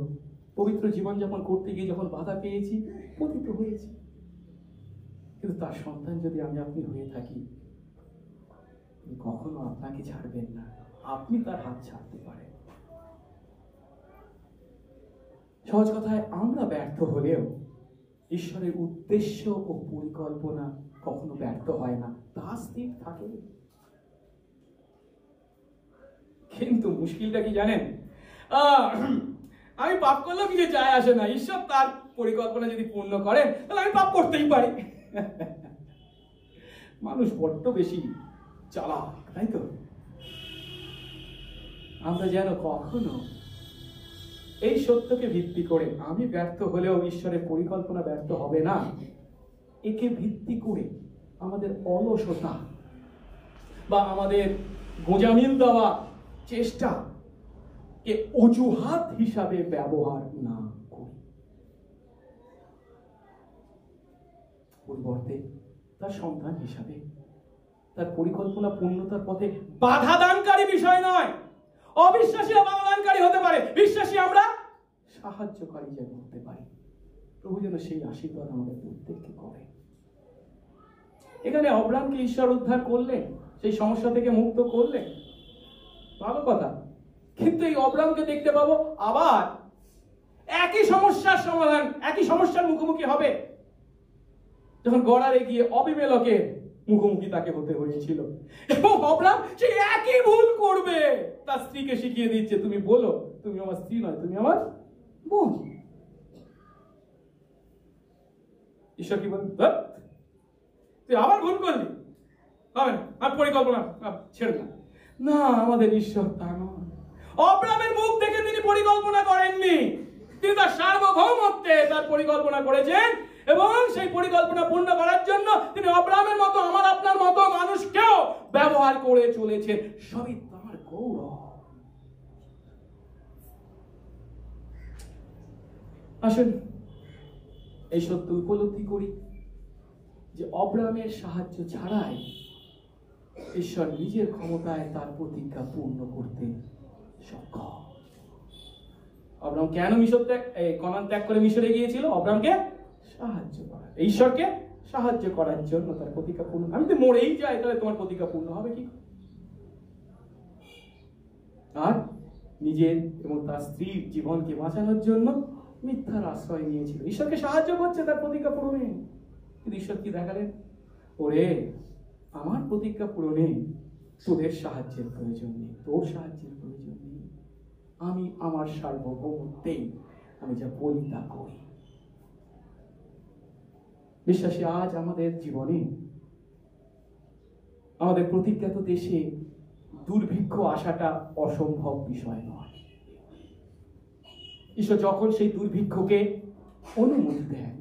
পবিত্র জীবনযাপন করতে গিয়ে যখন বাধা পেয়েছি, পতিত হয়েছি, কিন্তু তার সন্তান যদি আমি আপনি হয়ে থাকি, কখনো আপনাকে ছাড়বেন না, আপনি তার হাত ছাড়তে পারেন। সহজ কথায়, আমরা ব্যর্থ হলেও ঈশ্বরের উদ্দেশ্য ও পরিকল্পনা কখনো ব্যর্থ হয় না, তা স্থির থাকে। কিন্তু মুশকিলটা কি জানেন? আমি পাপ করলেও কিছু যায় আসে না, ঈশ্বর তার পরিকল্পনা যদি পূর্ণ করেন তাহলে আমি পাপ করতেই পারি। মানুষ বড্ড বেশি চালাক, তাই তো? আমরা যেন কখনো এই সত্যকে ভিত্তি করে, আমি ব্যর্থ হলেও ঈশ্বরের পরিকল্পনা ব্যর্থ হবে না, একে ভিত্তি করে আমাদের অলসতা বা আমাদের গোঁজামিল দেওয়া চেষ্টা কে অজুহাত হিসাবে ব্যবহার না করি। পরিবর্তে তার সন্তান হিসাবে তার পরিকল্পনা পূর্ণতার পথে বাধা দানকারী বিষয় নয়। অবিশ্বাসীরা বাধা দানকারী হতে পারে, বিশ্বাসী আমরা সাহায্যকারী যেন হতে পারি। প্রভু যেন সেই আশীর্বাদ আমাদের প্রত্যেককে করে। এখানে অব্রামকে ঈশ্বর উদ্ধার করলেন, সেই সমস্যা থেকে মুক্ত করলেন, ভালো কথা। কিন্তু এই অব্রামকে দেখতে পাবো আবার একই সমস্যার সমাধান, একই সমস্যার মুখোমুখি হবে যখন গড়ারে গিয়ে অবিমেলকের মুখোমুখি তাকে হতে হয়েছিল। এবং অব্রাম সেই একই ভুল করবে। তার স্ত্রীকে শিখিয়ে দিচ্ছে, তুমি বলো তুমি আমার স্ত্রী নয়, তুমি আমার বোন। ঈশ্বর কি বলেন? তুই আবার ভুল করলি, হবে না, আর পরিকল্পনা ছেড়ে না। না, আমাদের ঈশ্বর তা নয়। অব্রামের মুখ দেখে তিনি পরিকল্পনা করেননি, তিনি তার সার্বভৌমত্বে তার পরিকল্পনা করেছেন এবং সেই পরিকল্পনা পূর্ণ করার জন্য তিনি অব্রামের মতো, আমার আপনার মতো মানুষকেও ব্যবহার করে চলেছেন। সবই তার গৌরব। আসুন এই সত্য উপলব্ধি করি যে অব্রামের সাহায্য ছাড়াই ঈশ্বর নিজের ক্ষমতায় তার প্রতিজ্ঞা পূর্ণ করতে সক্ষম। অব্রাম কেন কনান ত্যাগ করে মিশরে গিয়েছিল? অব্রামকে সাহায্য করা, ঈশ্বরকে সাহায্য করার জন্য তার প্রতিজ্ঞা পূর্ণ। আমি তো মরেই যাই, তাহলে তোমার প্রতিজ্ঞা পূর্ণ হবে কি? আর নিজের এবং তার স্ত্রীর জীবনকে বাঁচানোর জন্য মিথ্যার আশ্রয় নিয়েছিল, ঈশ্বরকে সাহায্য করছে তার প্রতিজ্ঞা পূরণে। কিন্তু ঈশ্বর কি দেখালেন? ওরে, আমার প্রতিজ্ঞা পূরণে তোদের সাহায্যের প্রয়োজন নেই, তোর সাহায্যের প্রয়োজন নেই। আমি আমার সার্বভৌমত্বেই আমি যা বলি তা করি। বিশ্বাসী, আজ আমাদের জীবনে আমাদের প্রতিজ্ঞাত দেশে দুর্ভিক্ষ আসাটা অসম্ভব বিষয় নয়। ঈশ্বর যখন সেই দুর্ভিক্ষকে অনুমতি দেন,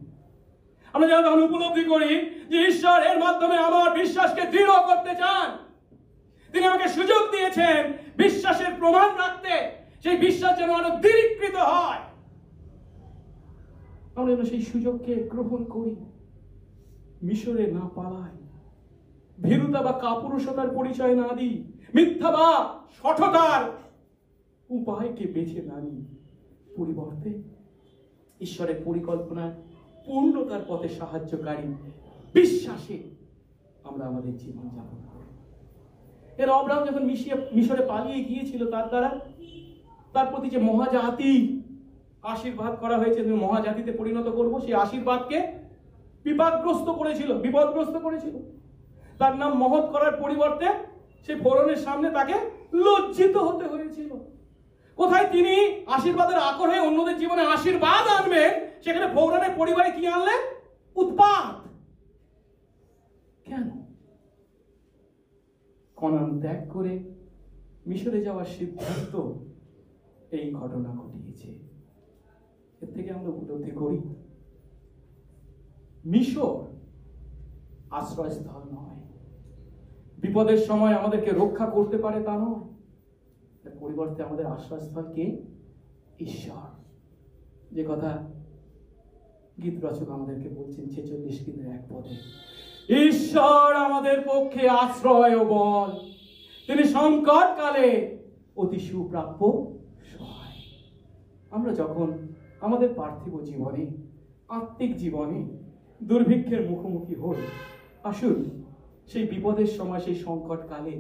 আমরা যখন উপলব্ধি করি যে ঈশ্বর এর মাধ্যমে আমার বিশ্বাসকে দৃঢ় করতে চান, তিনি আমাকে সুযোগ দিয়েছেন বিশ্বাসের প্রমাণ রাখতে, সেই বিশ্বাস যেন আরো দৃঢ়ীকৃত হয়, আমরা যেন সেই সুযোগকে গ্রহণ করি, মিশরে না পালাই, ভীরুতা বা কাপুরুষতার পরিচয় না দিই, মিথ্যা বা সঠতার উপায়কে বেছে না নিই, পরিবর্তে ঈশ্বরের পরিকল্পনার পূর্ণতার পথে সাহায্যকারী বিশ্বাসে আমরা আমাদের জীবন যাপন করি। এর অব্রাহাম যখন মিশরে পালিয়ে গিয়েছিল, তার প্রতি যে মহাজাতি আশীর্বাদ করা হয়েছে, তুমি মহাজাতিতে পরিণত করবো, সেই আশীর্বাদকে বিপদগ্রস্ত করেছিল। তার নাম মহৎ করার পরিবর্তে সেই ফরৌনের সামনে তাকে লজ্জিত হতে হয়েছিল। কোথায় তিনি আশীর্বাদের আকর হয়ে অন্যদের জীবনে আশীর্বাদ আনবেন, সেখানে ফরৌনের পরিবারে কি আনলেন? উৎপাত। কেন? কনান ত্যাগ করে মিশরে যাওয়ার সিদ্ধান্ত এই ঘটনা ঘটিয়েছে। এর থেকে আমরা উপলব্ধি করি মিশর আশ্রয়স্থল নয়, বিপদের সময় আমাদেরকে রক্ষা করতে পারে তা নয়, পরিবর্তে আমাদের আশ্রয়স্থল কে? ঈশ্বর। যে কথা গীত রচক আমাদেরকে বলছেন 46 গীতের 1 পদে, ঈশ্বর আমাদের পক্ষে আশ্রয় ও বল, তিনি সংকট কালে অতি সুপ্রাপ্য সহায়। আমরা যখন আমাদের পার্থিব জীবনে, আত্মিক জীবনে দুর্ভিক্ষের মুখোমুখি হই, আসুন সেই বিপদের সময়, সেই সংকট কালে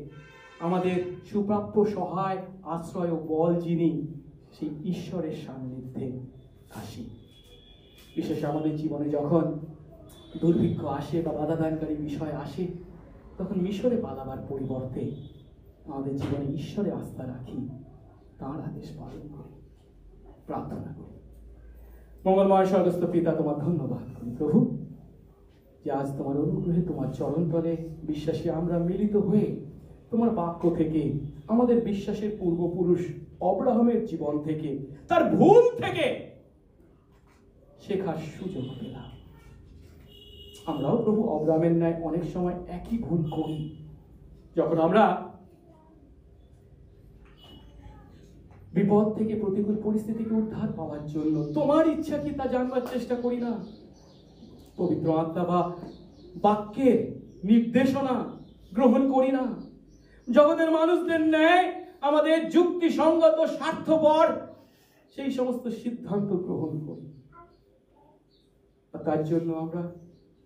আমাদের সুপ্রাপ্য সহায়, আশ্রয় ও বল যিনি, সেই ঈশ্বরের সান্নিধ্যে আসি। বিশেষ আমাদের জীবনে যখন দুর্ভিক্ষ আসে বা বাধাদানকারী বিষয় আসে, তখন মিশরে পালাবার পরিবর্তে আমাদের জীবনে ঈশ্বরে আস্থা রাখি, তাঁর আদেশ পালন করি, প্রার্থনা করি। মঙ্গলময় স্বর্গস্থ পিতা, তোমার ধন্যবাদ করি প্রভু, যে আজ তোমার অনুগ্রহে, তোমার চরণ তলে বিশ্বাসী আমরা মিলিত হয়ে তোমার বাক্য থেকে, আমাদের বিশ্বাসের পূর্বপুরুষ অব্রাহামের জীবন থেকে, তার ভুল থেকে শেখার সুযোগ পেলাম। আমরাও প্রভু অব্রাহামের ন্যায় অনেক সময় একই ভুল করি। যখন আমরা বিপদ থেকে, প্রতিকূল পরিস্থিতিকে উদ্ধার পাওয়ার জন্য তোমার ইচ্ছা কি তা জানবার চেষ্টা করি না, পবিত্র আত্মা বা বাক্যের নির্দেশনা গ্রহণ করি না, জগতের মানুষদের ন্যায় আমাদের যুক্তিসঙ্গত, স্বার্থপর সেই সমস্ত সিদ্ধান্ত গ্রহণ করি। তার জন্য আমরা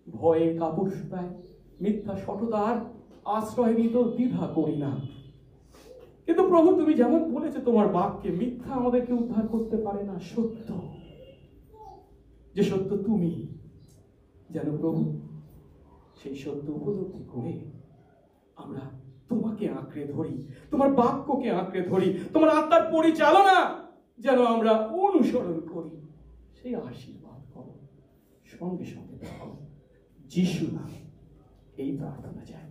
ভয়ে, কাপুরুষতায়, মিথ্যা সততার আশ্রয় নিতে দ্বিধা করি না। কিন্তু প্রভু, তুমি যেমন বলেছো তোমার বাক্যে, মিথ্যা আমাদেরকে উদ্ধার করতে পারে না, সত্য, যে সত্য তুমি, যেন প্রভু সেই সত্য উপলব্ধি করে আমরা তোমাকে আঁকড়ে ধরি, তোমার বাক্যকে আঁকড়ে ধরি, তোমার আত্মার পরিচালনা যেন আমরা অনুসরণ করি। সেই আশীর্বাদ করো, সঙ্গে সঙ্গে দেখো, যিশু নামে এই প্রার্থনা চাই।